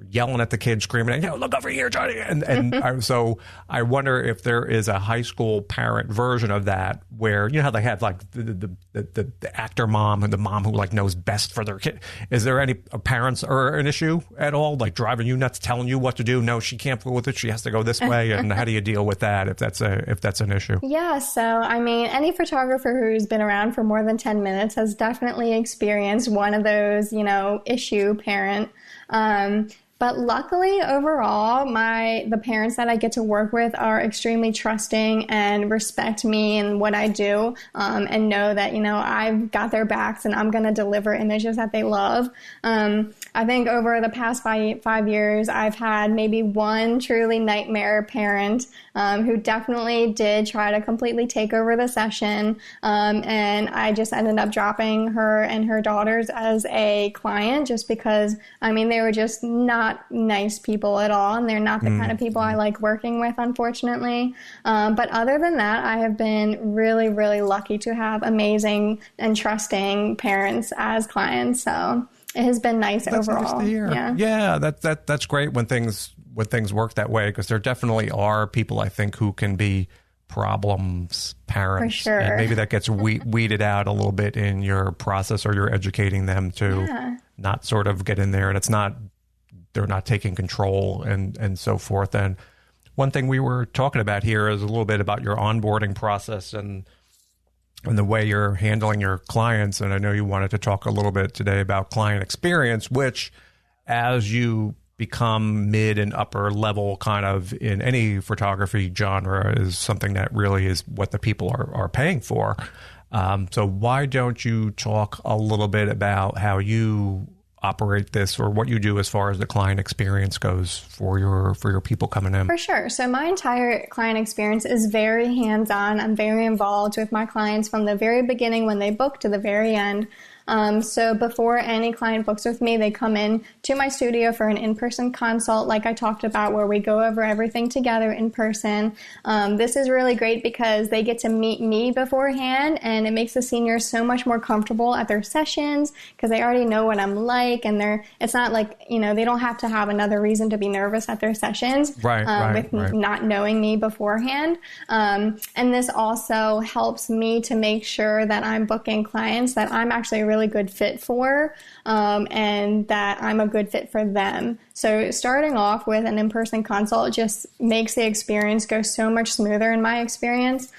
yelling at the kids, screaming, look over here, Johnny. And so I wonder if there is a high school parent version of that, where, how they have like the actor mom and the mom who like knows best for their kid. Is there any parents or an issue at all, like driving you nuts, telling you what to do? No, she can't go with it. She has to go this way. And how do you deal with that if that's an issue? Yeah. So, I mean, any photographer who's been around for more than 10 minutes has definitely experienced one of those, issue parent. But luckily, overall, the parents that I get to work with are extremely trusting and respect me and what I do, and know that, I've got their backs and I'm going to deliver images that they love. I think over the past 5 years, I've had maybe one truly nightmare parent who definitely did try to completely take over the session. And I just ended up dropping her and her daughters as a client, just because, they were just not nice people at all, and they're not the kind of people I like working with, unfortunately. But other than that, I have been really, really lucky to have amazing and trusting parents as clients. So it has been nice overall. Nice to hear. Yeah, that's great when things work that way, because there definitely are people, I think, who can be problems parents. For sure. And maybe that gets weeded out a little bit in your process, or you're educating them to not sort of get in there, and they're not taking control and so forth. And one thing we were talking about here is a little bit about your onboarding process and the way you're handling your clients. And I know you wanted to talk a little bit today about client experience, which, as you become mid and upper level kind of in any photography genre, is something that really is what the people are paying for. So why don't you talk a little bit about how you operate this, or what you do as far as the client experience goes for your people coming in? For sure. So my entire client experience is very hands-on. I'm very involved with my clients from the very beginning when they book to the very end. So before any client books with me, they come in to my studio for an in-person consult, like I talked about, where we go over everything together in person. This is really great because they get to meet me beforehand, and it makes the seniors so much more comfortable at their sessions, because they already know what I'm like, and it's not like, they don't have to have another reason to be nervous at their sessions, right. Not knowing me beforehand. And this also helps me to make sure that I'm booking clients that I'm actually a really good fit for, and that I'm a good fit for them. So starting off with an in-person consult just makes the experience go so much smoother, in my experience.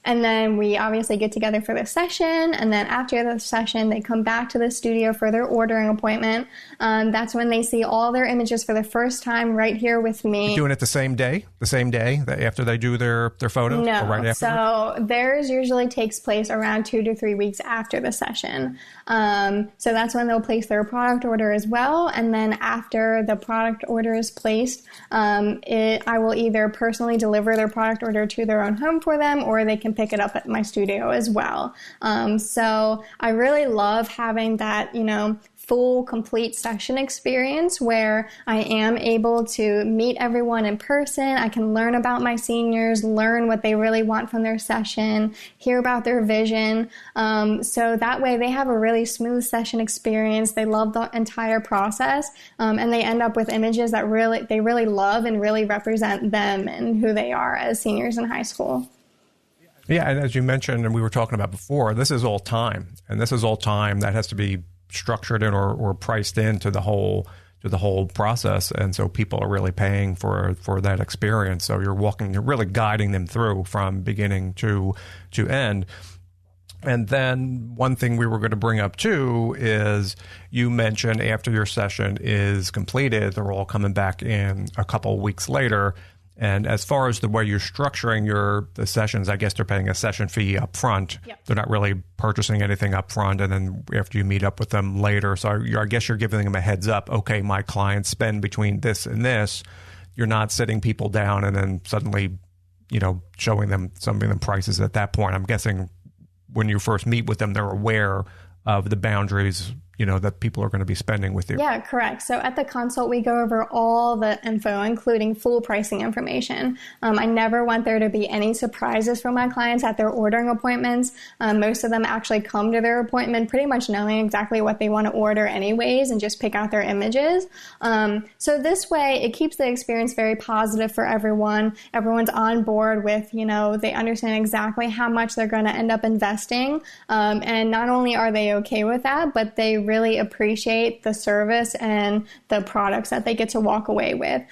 And then we obviously get together for the session, and then after the session, they come back to the studio for their ordering appointment. That's when they see all their images for the first time right here with me. You're doing it the same day after they do their photos? No, or right afterwards? So theirs usually takes place around 2 to 3 weeks after the session. So that's when they'll place their product order as well. And then after the product order is placed, I will either personally deliver their product order to their own home for them, or they can pick it up at my studio as well. So I really love having that, full, complete session experience where I am able to meet everyone in person. I can learn about my seniors, learn what they really want from their session, hear about their vision. So that way they have a really smooth session experience. They love the entire process, and they end up with images that they really love and really represent them and who they are as seniors in high school. Yeah, and as you mentioned, and we were talking about before, this is all time, and this is all time that has to be structured in or priced into the whole process, and so people are really paying for that experience. So you're really guiding them through from beginning to end. And then one thing we were going to bring up too is you mentioned after your session is completed, they're all coming back in a couple of weeks later. And as far as the way you're structuring the sessions, I guess they're paying a session fee up front. Yep. They're not really purchasing anything up front. And then after you meet up with them later, so I guess you're giving them a heads up. Okay, my clients spend between this and this. You're not sitting people down and then suddenly, showing them some of the prices at that point. I'm guessing when you first meet with them, they're aware of the boundaries that people are going to be spending with you. Yeah, correct. So at the consult, we go over all the info, including full pricing information. I never want there to be any surprises for my clients at their ordering appointments. Most of them actually come to their appointment pretty much knowing exactly what they want to order anyways and just pick out their images. So this way, it keeps the experience very positive for everyone. Everyone's on board with, they understand exactly how much they're going to end up investing. And not only are they okay with that, but they really appreciate the service and the products that they get to walk away with.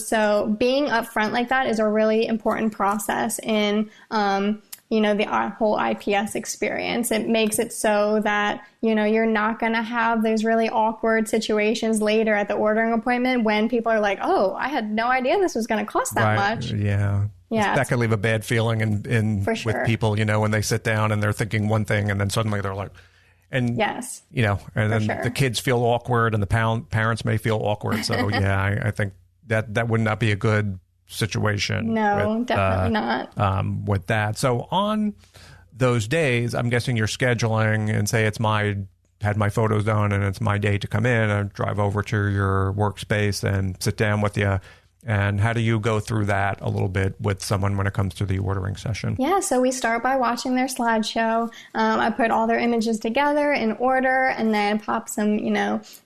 So being upfront like that is a really important process in, the whole IPS experience. It makes it so that, you're not going to have those really awkward situations later at the ordering appointment when people are like, oh, I had no idea this was going to cost that much. Yeah. That can leave a bad feeling with people, when they sit down and they're thinking one thing and then suddenly they're like, and yes, and then the kids feel awkward and the parents may feel awkward. So I think that would not be a good situation. No, definitely not. With that. So on those days, I'm guessing you're scheduling and say had my photos done and it's my day to come in and drive over to your workspace and sit down with you. And how do you go through that a little bit with someone when it comes to the ordering session? Yeah, so we start by watching their slideshow. I put all their images together in order and then pop some,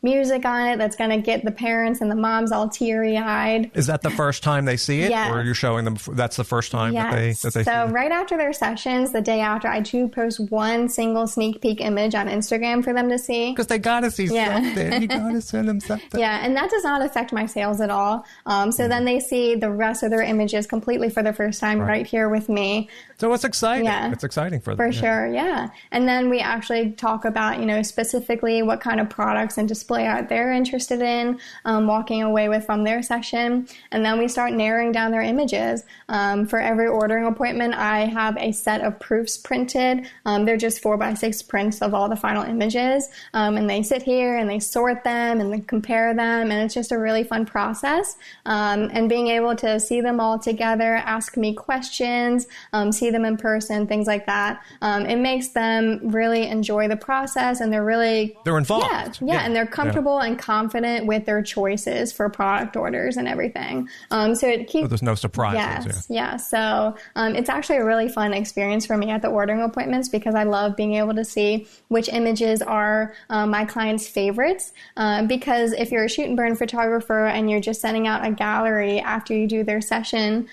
music on it that's going to get the parents and the moms all teary-eyed. Is that the first time they see it? Yes. Or are you showing them that's the first time that they see it? So right after their sessions, the day after, I do post one single sneak peek image on Instagram for them to see. Because they got to see something. You got to send them something. Yeah, and that does not affect my sales at all. So then they see the rest of their images completely for the first time right here with me. So it's exciting. Yeah. It's exciting for them. For sure, yeah. And then we actually talk about, specifically what kind of products and display art they're interested in walking away with from their session. And then we start narrowing down their images. For every ordering appointment, I have a set of proofs printed. They're just 4x6 prints of all the final images. And they sit here and they sort them and they compare them. And it's just a really fun process. And being able to see them all together, ask me questions, see them in person, things like that. It makes them really enjoy the process and they're involved. Yeah. And they're comfortable and confident with their choices for product orders and everything. So it keeps... So there's no surprises. Yeah. So it's actually a really fun experience for me at the ordering appointments because I love being able to see which images are my clients' favorites. Because if you're a shoot and burn photographer and you're just sending out a gallery after you do their session,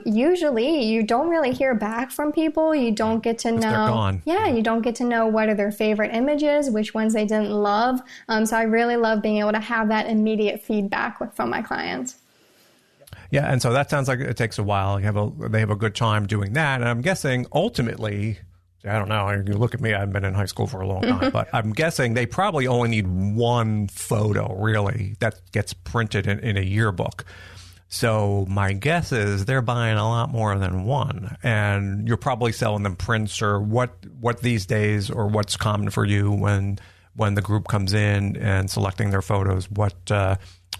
usually you don't really hear back from people. You don't get to know. They're gone. Yeah, you don't get to know what are their favorite images, which ones they didn't love. So I really love being able to have that immediate feedback from my clients. Yeah, and so that sounds like it takes a while. They have a good time doing that, and I'm guessing ultimately, I don't know. You look at me; I've been in high school for a long time, but I'm guessing they probably only need one photo really that gets printed in a yearbook. So my guess is they're buying a lot more than one, and you're probably selling them prints or what these days, or what's common for you when the group comes in and selecting their photos.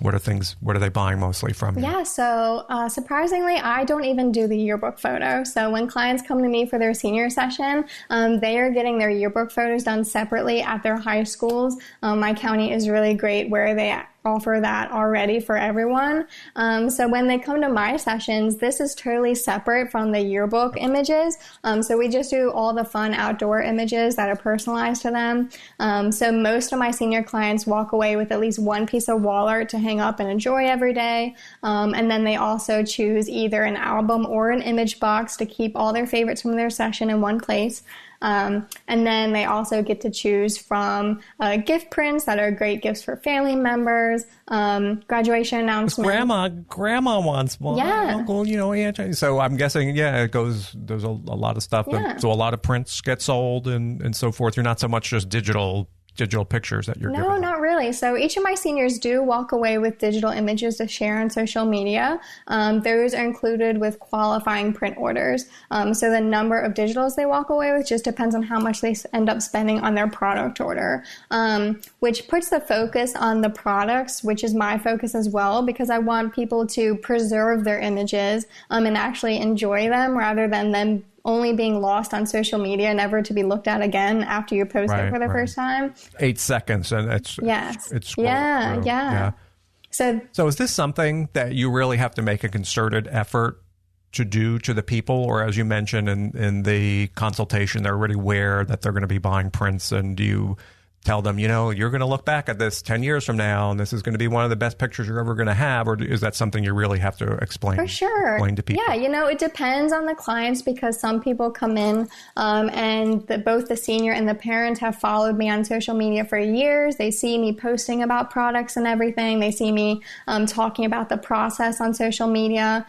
What are they buying mostly from you? Yeah, so surprisingly, I don't even do the yearbook photo. So when clients come to me for their senior session, they are getting their yearbook photos done separately at their high schools. My county is really great where they offer that already for everyone. So when they come to my sessions, this is totally separate from the yearbook images. So we just do all the fun outdoor images that are personalized to them. So most of my senior clients walk away with at least one piece of wall art to hang up and enjoy every day. And then they also choose either an album or an image box to keep all their favorites from their session in one place. And then they also get to choose from gift prints that are great gifts for family members, graduation announcements. Grandma wants one. Yeah. Uncle, Aunt. So I'm guessing, there's a lot of stuff. Yeah. So a lot of prints get sold and so forth. You're not so much just digital pictures that you're giving. No, not really. So each of my seniors do walk away with digital images to share on social media. Those are included with qualifying print orders. So the number of digitals they walk away with just depends on how much they end up spending on their product order, which puts the focus on the products, which is my focus as well, because I want people to preserve their images and actually enjoy them rather than them only being lost on social media, never to be looked at again after you post it for the first time. 8 seconds, and it's yeah. So is this something that you really have to make a concerted effort to do to the people, or as you mentioned in the consultation, they're already aware that they're going to be buying prints, and do you tell them, you're going to look back at this 10 years from now, and this is going to be one of the best pictures you're ever going to have? Or is that something you really have to explain? For sure. Explain to people? Yeah, it depends on the clients, because some people come in and both the senior and the parent have followed me on social media for years. They see me posting about products and everything. They see me talking about the process on social media.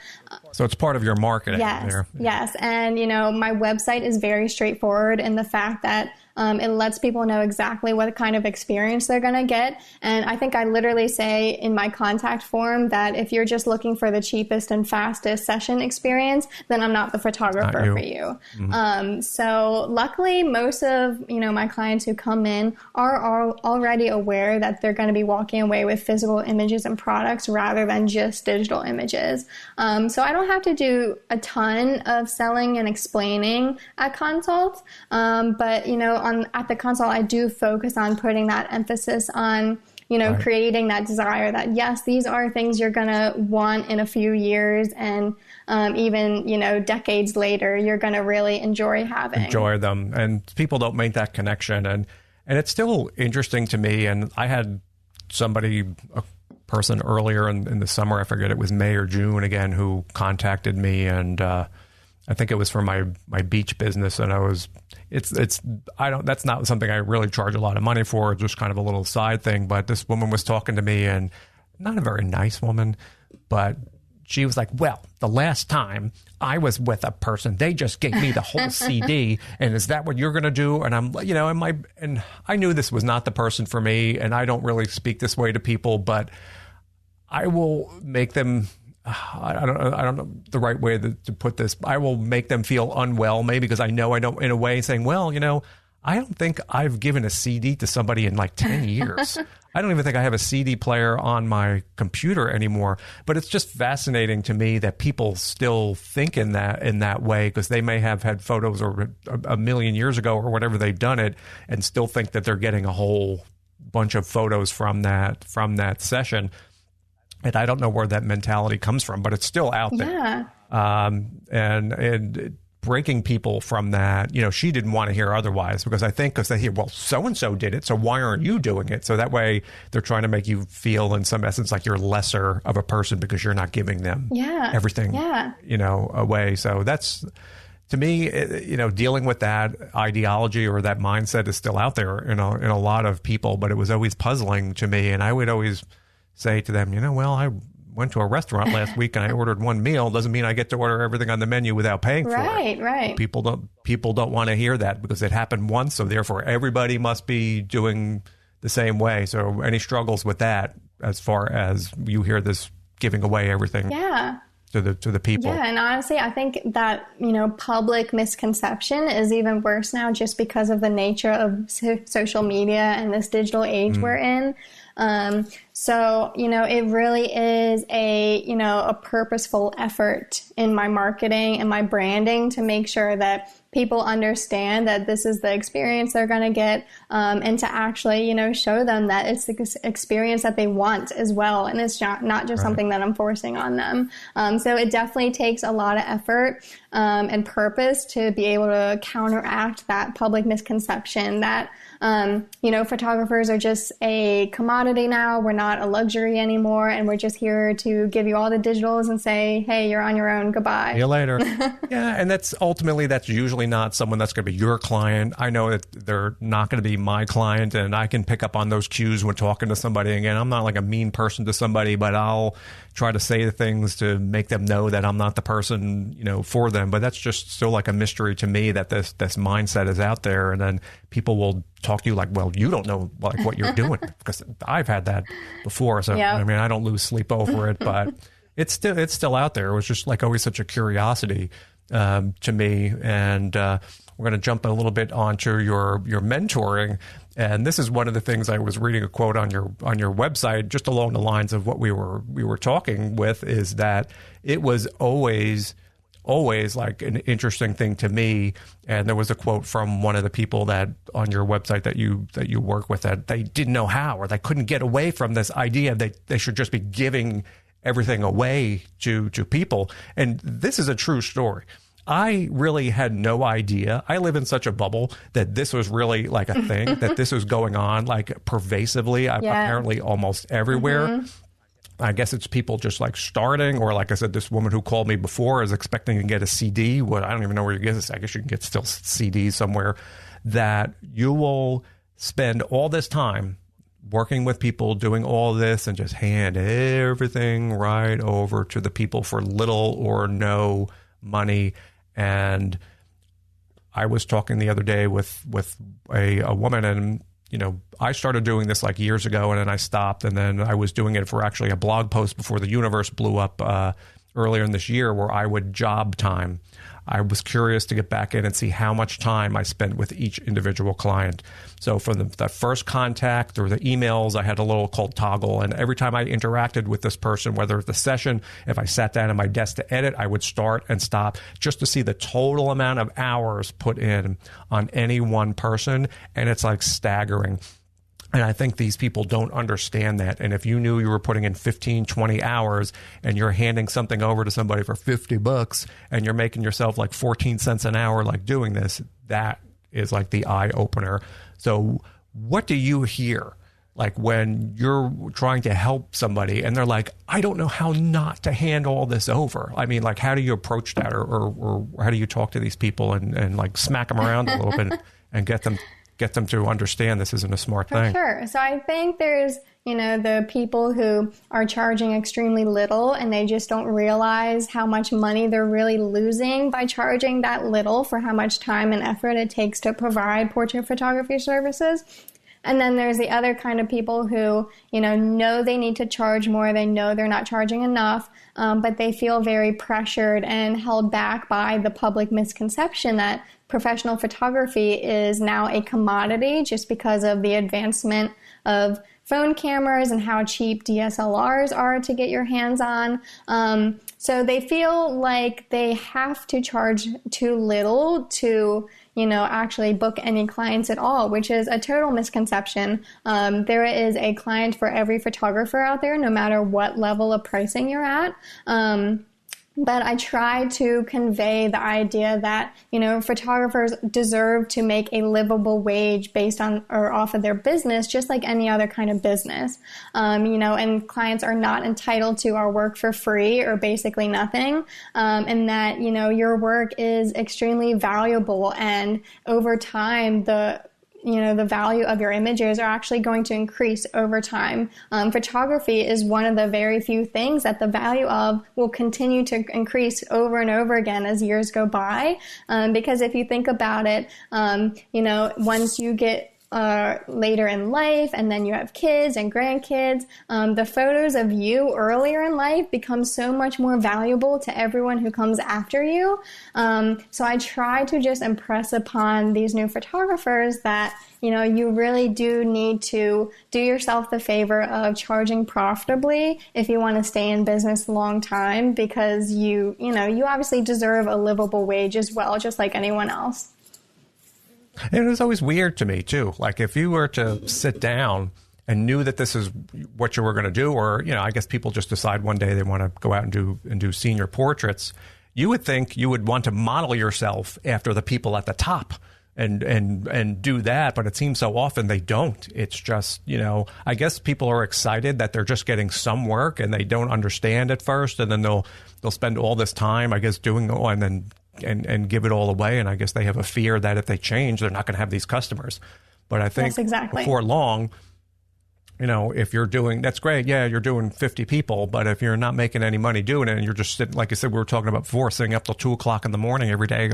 So it's part of your marketing. Yes. And, my website is very straightforward in the fact that it lets people know exactly what kind of experience they're going to get. And I think I literally say in my contact form that if you're just looking for the cheapest and fastest session experience, then I'm not the photographer for you. Mm-hmm. So luckily, most of, my clients who come in are already aware that they're going to be walking away with physical images and products rather than just digital images. So I don't have to do a ton of selling and explaining at consults. But, at the consult, I do focus on putting that emphasis on, creating that desire that, yes, these are things you're going to want in a few years, and even, decades later, you're going to really enjoy them. And people don't make that connection. And it's still interesting to me. And I had a person earlier in the summer, I forget, it was May or June again, who contacted me, and I think it was for my beach business, and that's not something I really charge a lot of money for, just kind of a little side thing. But this woman was talking to me, and not a very nice woman, but she was like, well, the last time I was with a person, they just gave me the whole CD, and is that what you're going to do? And I'm, and I knew this was not the person for me, and I don't really speak this way to people, but I will make them, I don't know the right way to put this. I will make them feel unwell, maybe because I know I don't, in a way, saying, well, I don't think I've given a CD to somebody in like 10 years. I don't even think I have a CD player on my computer anymore. But it's just fascinating to me that people still think in that way, because they may have had photos or a million years ago or whatever they've done it, and still think that they're getting a whole bunch of photos from that session. And I don't know where that mentality comes from, but it's still out there. Yeah. And breaking people from that, she didn't want to hear otherwise, because they hear, well, so-and-so did it, so why aren't you doing it? So that way they're trying to make you feel in some essence like you're lesser of a person because you're not giving them everything, away. So that's, to me, dealing with that ideology or that mindset is still out there in a lot of people, but it was always puzzling to me. And I would always say to them, well, I went to a restaurant last week and I ordered one meal. Doesn't mean I get to order everything on the menu without paying for it. Right. People don't want to hear that, because it happened once, so therefore everybody must be doing the same way. So any struggles with that, as far as you hear this giving away everything to the people? Yeah, and honestly, I think that, public misconception is even worse now, just because of the nature of social media and this digital age we're in. So, it really is a purposeful effort in my marketing and my branding to make sure that people understand that this is the experience they're going to get, and to actually, show them that it's the experience that they want as well. And it's not just something that I'm forcing on them. So it definitely takes a lot of effort and purpose to be able to counteract that public misconception that, photographers are just a commodity now. We're not a luxury anymore. And we're just here to give you all the digitals and say, hey, you're on your own. Goodbye. See you later. Yeah. And that's usually not someone that's going to be your client. I know that they're not going to be my client, and I can pick up on those cues when talking to somebody. Again, I'm not like a mean person to somebody, but I'll try to say the things to make them know that I'm not the person, for them. But that's just still like a mystery to me that this mindset is out there. And then people will talk to you like, well, you don't know like what you're doing, because I've had that before. So, I mean, I don't lose sleep over it, but it's still out there. It was just like always such a curiosity to me. And we're going to jump a little bit onto your mentoring. And this is one of the things I was reading a quote on your website, just along the lines of what we were talking with, is that it was always like an interesting thing to me. And there was a quote from one of the people that on your website that you work with, that they didn't know how, or they couldn't get away from this idea that they should just be giving everything away to people. And this is a true story. I really had no idea. I live in such a bubble that this was really like a thing, that this was going on like pervasively, apparently almost everywhere. Mm-hmm. I guess it's people just like starting, or like I said, this woman who called me before is expecting to get a CD. Well, I don't even know where you get this. I guess you can get still CDs somewhere. That you will spend all this time working with people, doing all this, and just hand everything right over to the people for little or no money. And I was talking the other day with a woman, and I started doing this like years ago, and then I stopped, and then I was doing it for actually a blog post before the universe blew up earlier in this year, where I would job time. I was curious to get back in and see how much time I spent with each individual client. So for the first contact or the emails, I had a little called toggle. And every time I interacted with this person, whether it's the session, if I sat down at my desk to edit, I would start and stop just to see the total amount of hours put in on any one person. And it's like staggering. And I think these people don't understand that. And if you knew you were putting in 15, 20 hours and you're handing something over to somebody for $50 and you're making yourself like 14 cents an hour, like doing this, that is like the eye opener. So what do you hear? Like when you're trying to help somebody and they're like, I don't know how not to hand all this over. I mean, like, how do you approach that? Or how do you talk to these people and like smack them around a little bit and get them to understand this isn't a smart thing? Sure. So I think there's, the people who are charging extremely little and they just don't realize how much money they're really losing by charging that little for how much time and effort it takes to provide portrait photography services. And then there's the other kind of people who, know they need to charge more. They know they're not charging enough, but they feel very pressured and held back by the public misconception that professional photography is now a commodity just because of the advancement of phone cameras and how cheap DSLRs are to get your hands on. So they feel like they have to charge too little to actually book any clients at all, which is a total misconception. There is a client for every photographer out there, no matter what level of pricing you're at. But I try to convey the idea that, photographers deserve to make a livable wage based on or off of their business, just like any other kind of business. And clients are not entitled to our work for free or basically nothing. And that, your work is extremely valuable, and over time, the value of your images are actually going to increase over time. Photography is one of the very few things that the value of will continue to increase over and over again as years go by. Because if you think about it, once you get later in life, and then you have kids and grandkids, the photos of you earlier in life become so much more valuable to everyone who comes after you. So I try to just impress upon these new photographers that, you really do need to do yourself the favor of charging profitably if you want to stay in business a long time, because you obviously deserve a livable wage as well, just like anyone else. And it was always weird to me too. Like if you were to sit down and knew that this is what you were going to do, or, I guess people just decide one day they want to go out and do senior portraits, you would think you would want to model yourself after the people at the top and do that, but it seems so often they don't. It's just, I guess people are excited that they're just getting some work and they don't understand at first, and then they'll spend all this time, I guess, doing it and give it all away. And I guess they have a fear that if they change, they're not going to have these customers. But I think yes, exactly. Before long, if you're doing, that's great. Yeah, you're doing 50 people. But if you're not making any money doing it and you're just sitting, like I said, we were talking about before, sitting up till 2:00 in the morning every day,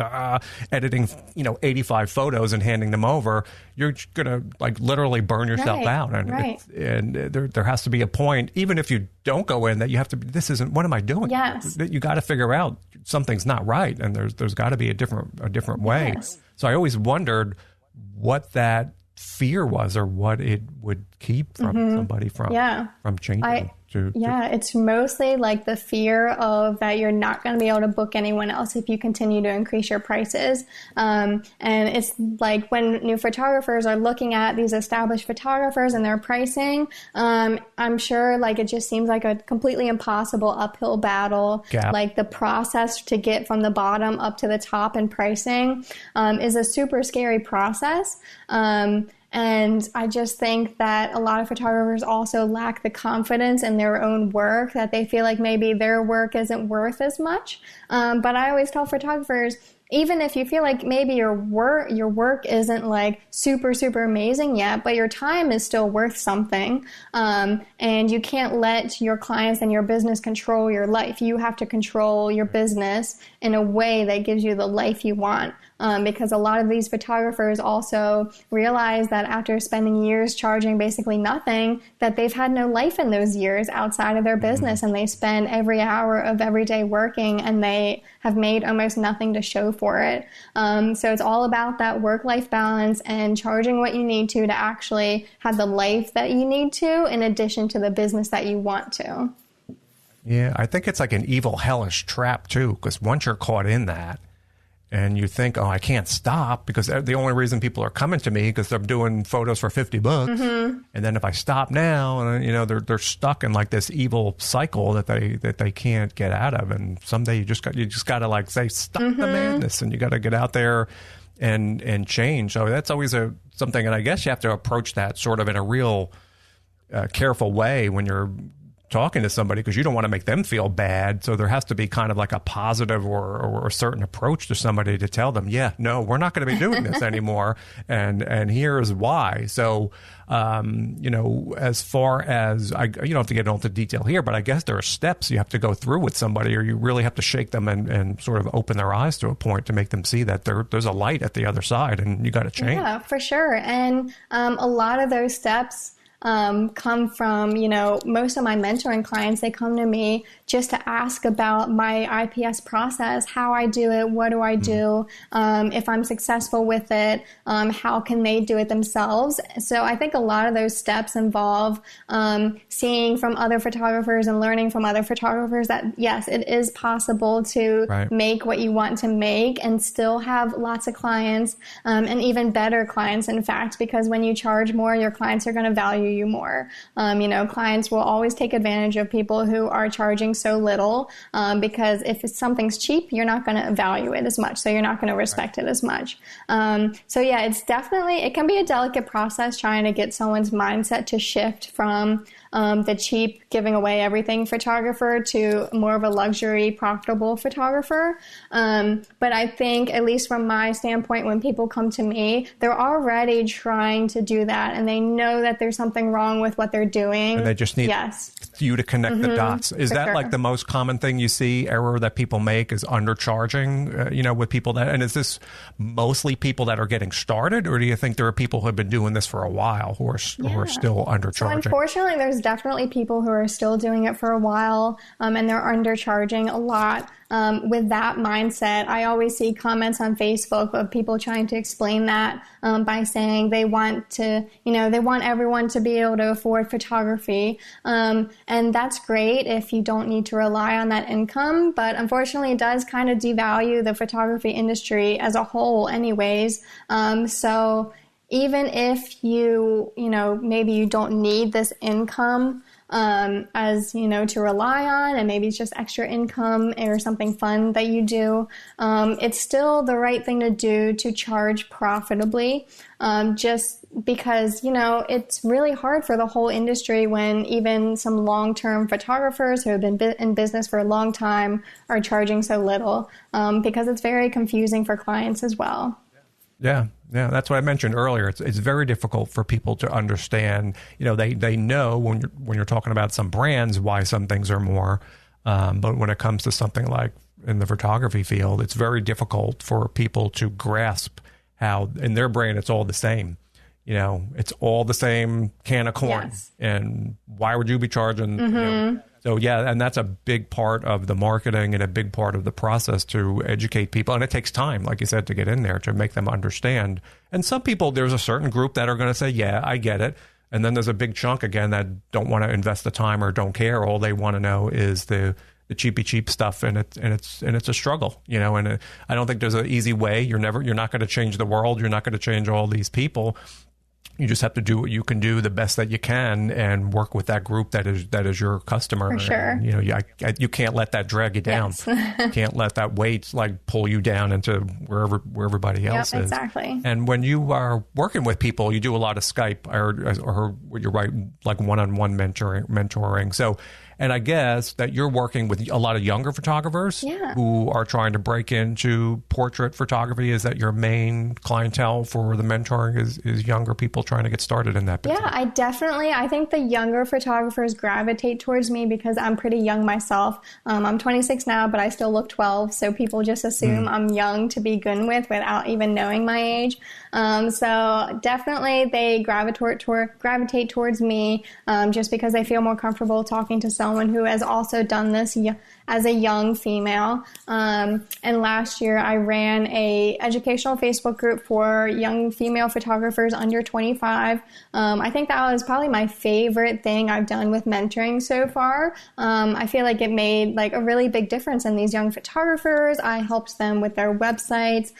editing, 85 photos and handing them over, you're going to literally burn yourself out. And there has to be a point, even if you don't go in, that you have to, what am I doing? Yes. You got to figure out something's not right. And there's got to be a different way. Yes. So I always wondered what that fear was, or what it would keep from somebody from changing. It's mostly like the fear of that you're not going to be able to book anyone else if you continue to increase your prices. And it's like when new photographers are looking at these established photographers and their pricing, I'm sure it just seems like a completely impossible uphill battle. Gap. Like the process to get from the bottom up to the top in pricing is a super scary process. And I just think that a lot of photographers also lack the confidence in their own work, that they feel like maybe their work isn't worth as much. But I always tell photographers, even if you feel like maybe your work isn't super, super amazing yet, but your time is still worth something. And you can't let your clients and your business control your life. You have to control your business in a way that gives you the life you want. Because a lot of these photographers also realize that after spending years charging basically nothing, that they've had no life in those years outside of their business, and they spend every hour of every day working, and they have made almost nothing to show for it. So it's all about that work-life balance and charging what you need to actually have the life that you need to, in addition to the business that you want to. Yeah, I think it's like an evil, hellish trap too, because once you're caught in that, and you think, I can't stop, because the only reason people are coming to me because they're doing photos for $50. And then if I stop now, they're stuck in this evil cycle that they can't get out of. And someday you just got to say, stop the madness, and you got to get out there and change. So that's always something, and I guess you have to approach that sort of in a real careful way when you're talking to somebody, because you don't want to make them feel bad. So there has to be kind of like a positive or a certain approach to somebody to tell them, no, we're not going to be doing this anymore. And here's why. So, as far as you don't have to get into detail here, but I guess there are steps you have to go through with somebody, or you really have to shake them and sort of open their eyes to a point to make them see that there's a light at the other side, and you got to change. Yeah, for sure. And a lot of those steps come from, most of my mentoring clients, they come to me just to ask about my IPS process, how I do it, what do I do, if I'm successful with it, how can they do it themselves. So I think a lot of those steps involve seeing from other photographers and learning from other photographers that, yes, it is possible to make what you want to make and still have lots of clients, and even better clients, in fact, because when you charge more, your clients are going to value you more. Clients will always take advantage of people who are charging so little, because if something's cheap, you're not going to value it as much, so you're not going to respect it as much. It can be a delicate process trying to get someone's mindset to shift from the cheap, giving away everything photographer to more of a luxury, profitable photographer. But I think, at least from my standpoint, when people come to me, they're already trying to do that, and they know that there's something something wrong with what they're doing. And they just need you to connect the dots. Is that like the most common thing you see, error that people make is undercharging, with people that, and is this mostly people that are getting started, or do you think there are people who have been doing this for a while who are still undercharging? So unfortunately, there's definitely people who are still doing it for a while, and they're undercharging a lot. With that mindset, I always see comments on Facebook of people trying to explain that by saying they want to, they want everyone to be able to afford photography. And that's great if you don't need to rely on that income. But unfortunately, it does kind of devalue the photography industry as a whole anyways. So even if you, maybe you don't need this income, to rely on, and maybe it's just extra income or something fun that you do, it's still the right thing to do to charge profitably, just because, it's really hard for the whole industry when even some long-term photographers who have been in business for a long time are charging so little, because it's very confusing for clients as well. Yeah, that's what I mentioned earlier. It's very difficult for people to understand. They know when you're talking about some brands why some things are more, but when it comes to something like in the photography field, it's very difficult for people to grasp how in their brain it's all the same. It's all the same can of corn, and why would you be charging? So and that's a big part of the marketing and a big part of the process to educate people. And it takes time, like you said, to get in there to make them understand. And some people, there's a certain group that are going to say, yeah, I get it. And then there's a big chunk again that don't want to invest the time or don't care. All they want to know is the cheap stuff, and it's a struggle, and I don't think there's an easy way. You're not going to change the world. You're not going to change all these people. You just have to do what you can do the best that you can and work with that group that is your customer. For sure. And, you can't let that drag you down. Yes. You can't let that weight pull you down into where everybody else is. Exactly. And when you are working with people, you do a lot of Skype or you're right, like one-on-one mentoring. So, and I guess that you're working with a lot of younger photographers who are trying to break into portrait photography. Is that your main clientele for the mentoring is younger people trying to get started in that business? Yeah, I think the younger photographers gravitate towards me because I'm pretty young myself. I'm 26 now, but I still look 12. So people just assume I'm young to begin with without even knowing my age. So definitely they gravitate towards me just because they feel more comfortable talking to someone who has also done this as a young female. And last year I ran a educational Facebook group for young female photographers under 25. I think that was probably my favorite thing I've done with mentoring so far. I feel like it made a really big difference in these young photographers. I helped them with their websites.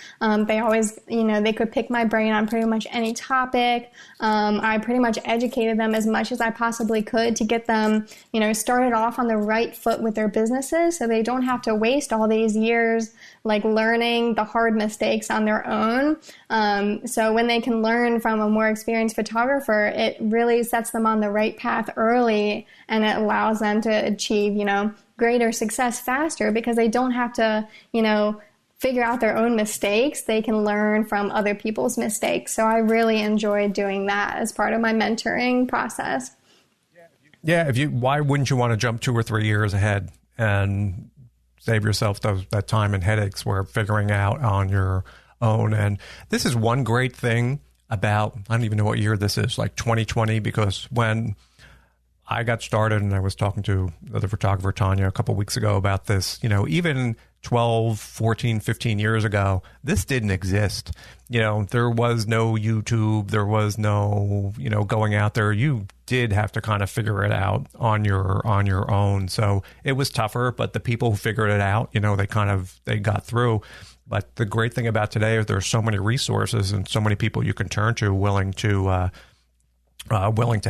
They always, they could pick my brain on pretty much any topic. I pretty much educated them as much as I possibly could to get them, started off on the right foot with their businesses, so they don't have to waste all these years learning the hard mistakes on their own. So when they can learn from a more experienced photographer, it really sets them on the right path early, and it allows them to achieve, greater success faster because they don't have to, figure out their own mistakes. They can learn from other people's mistakes. So I really enjoyed doing that as part of my mentoring process. Yeah, why wouldn't you want to jump 2 or 3 years ahead and save yourself that time and headaches where figuring out on your own? And this is one great thing about, I don't even know what year this is, 2020, because when I got started, and I was talking to the photographer Tanya a couple of weeks ago about this, even 12, 14, 15 years ago, this didn't exist. There was no YouTube, there was no, going out there. You did have to kind of figure it out on your own. So it was tougher, but the people who figured it out, they got through. But the great thing about today is there's so many resources and so many people you can turn to willing to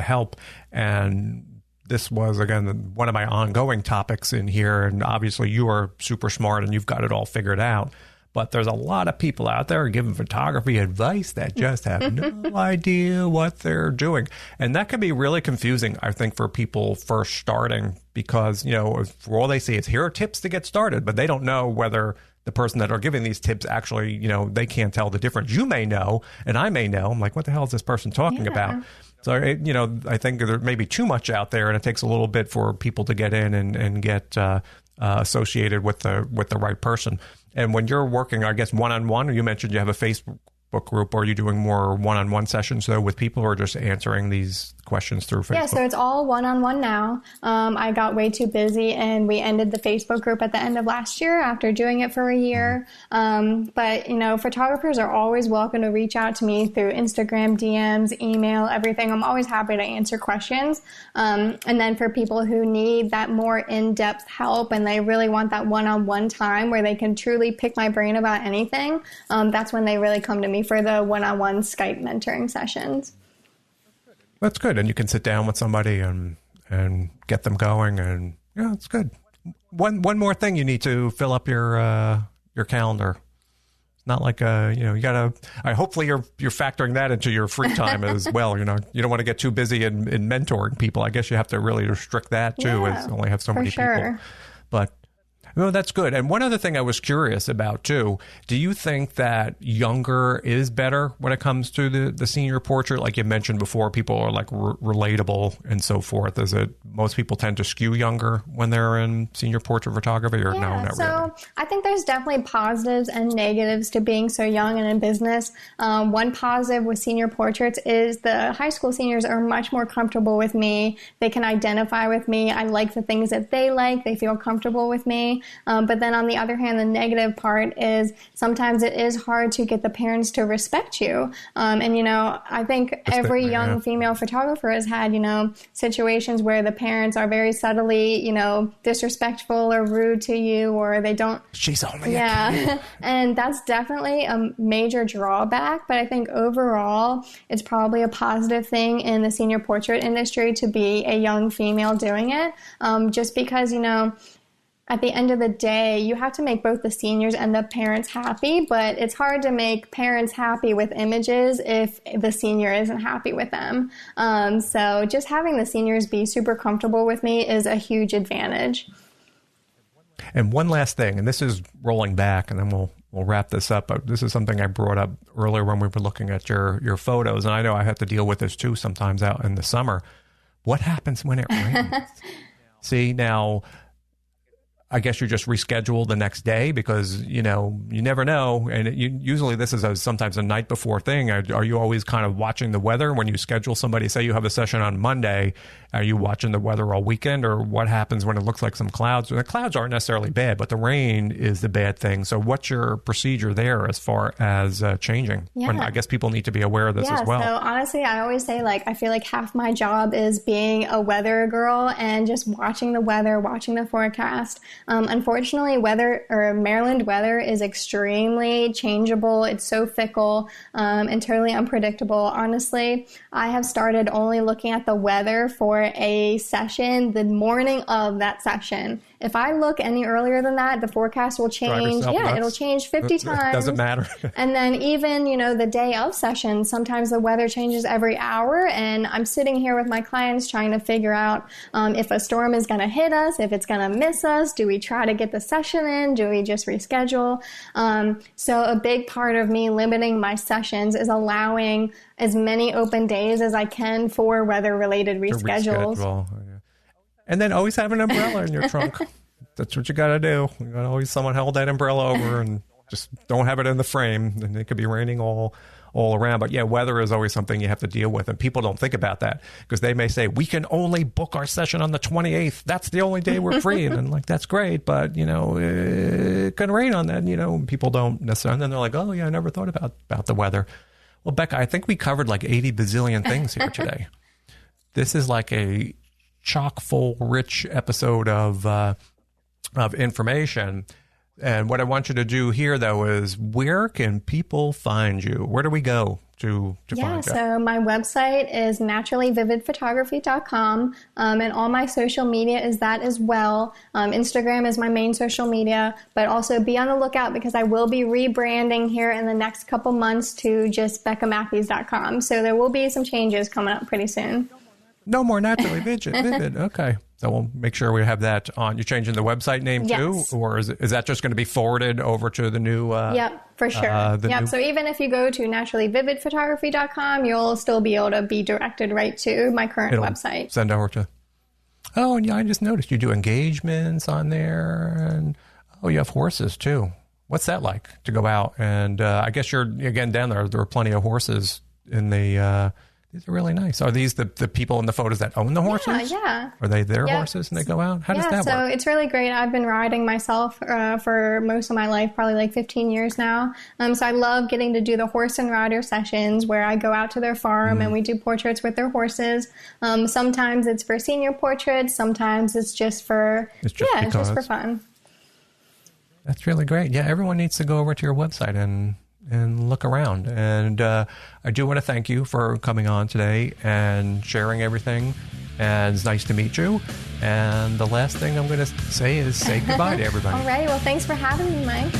help. And this was, again, one of my ongoing topics in here. And obviously you are super smart and you've got it all figured out. But there's a lot of people out there giving photography advice that just have no idea what they're doing. And that can be really confusing, I think, for people first starting because, for all they see is here are tips to get started, but they don't know whether the person that are giving these tips actually, they can't tell the difference. You may know, and I may know. I'm like, what the hell is this person talking about? So, I think there may be too much out there, and it takes a little bit for people to get in and get associated with the right person. And when you're working, I guess, one-on-one, you mentioned you have a Facebook group, or are you doing more one-on-one sessions though with people, or just answering these questions through Facebook? Yeah, so it's all one-on-one now. I got way too busy and we ended the Facebook group at the end of last year after doing it for a year. But photographers are always welcome to reach out to me through Instagram, DMs, email, everything. I'm always happy to answer questions. And then for people who need that more in-depth help and they really want that one-on-one time where they can truly pick my brain about anything, that's when they really come to me for the one-on-one Skype mentoring sessions. That's good. And you can sit down with somebody and get them going. And yeah, it's good. One more thing, you need to fill up your calendar. It's not like, you gotta, hopefully you're factoring that into your free time as well. You don't want to get too busy in mentoring people. I guess you have to really restrict that too, Yeah, is only have so many people. But no, that's good. And one other thing I was curious about too, do you think that younger is better when it comes to the senior portrait? Like you mentioned before, people are like relatable and so forth. Is it most people tend to skew younger when they're in senior portrait photography, or no, not really? I think there's definitely positives and negatives to being so young and in business. One positive with senior portraits is the high school seniors are much more comfortable with me. They can identify with me. I like the things that they like. They feel comfortable with me. But then on the other hand, the negative part is sometimes it is hard to get the parents to respect you. I think every young female photographer has had, situations where the parents are very subtly, disrespectful or rude to you, or they don't. She's only a kid. And that's definitely a major drawback. But I think overall, it's probably a positive thing in the senior portrait industry to be a young female doing it. Just because, at the end of the day, you have to make both the seniors and the parents happy, but it's hard to make parents happy with images if the senior isn't happy with them. So just having the seniors be super comfortable with me is a huge advantage. And one last thing, and this is rolling back, and then we'll wrap this up. But this is something I brought up earlier when we were looking at your photos, and I know I have to deal with this too sometimes out in the summer. What happens when it rains? See, now, I guess you just reschedule the next day because, you never know. And usually this is sometimes a night before thing. Are you always kind of watching the weather when you schedule somebody? Say you have a session on Monday. Are you watching the weather all weekend, or what happens when it looks like some clouds? The clouds aren't necessarily bad, but the rain is the bad thing. So what's your procedure there as far as changing? Yeah. When I guess people need to be aware of this as well. So honestly, I always say, I feel like half my job is being a weather girl and just watching the weather, watching the forecast. Unfortunately, Maryland weather is extremely changeable. It's so fickle and totally unpredictable. Honestly, I have started only looking at the weather for a session the morning of that session. If I look any earlier than that, the forecast will change. It'll change 50 times. It doesn't matter. And then even, the day of session, sometimes the weather changes every hour. And I'm sitting here with my clients trying to figure out if a storm is going to hit us, if it's going to miss us. Do we try to get the session in? Do we just reschedule? So a big part of me limiting my sessions is allowing as many open days as I can for weather-related reschedules. And then always have an umbrella in your trunk. That's what you got to do. You got to always someone hold that umbrella over, and just don't have it in the frame. And it could be raining all around. But yeah, weather is always something you have to deal with. And people don't think about that because they may say, we can only book our session on the 28th. That's the only day we're free. And I'm that's great. But, it can rain on that. People don't necessarily. And then they're like, oh, yeah, I never thought about the weather. Well, Becca, I think we covered 80 bazillion things here today. This is like a chock full, rich episode of information. And what I want you to do here, though, is where can people find you? Where do we go to find you? So my website is naturallyvividphotography.com, and all my social media is that as well. Instagram is my main social media, but also be on the lookout because I will be rebranding here in the next couple months to just BeccaMathews.com. So there will be some changes coming up pretty soon. No more naturally vivid. Okay. So we'll make sure we have that on. You're changing the website name too? Or is that just going to be forwarded over to the new... Yep, for sure. So even if you go to naturallyvividphotography.com, you'll still be able to be directed right to my current website. Send over to... Oh, and yeah, I just noticed you do engagements on there. And you have horses too. What's that like to go out? And I guess you're, again, down there. There are plenty of horses in the... These are really nice. Are these the people in the photos that own the horses? Yeah. Are they their horses and they go out? How does that work? So it's really great. I've been riding myself for most of my life, probably like 15 years now. So I love getting to do the horse and rider sessions where I go out to their farm and we do portraits with their horses. Sometimes it's for senior portraits. Sometimes it's just for, it's just for fun. That's really great. Yeah, everyone needs to go over to your website and look around. And I do want to thank you for coming on today and sharing everything. And it's nice to meet you. And the last thing I'm going to say is say goodbye to everybody. All right. Well, thanks for having me, Mike.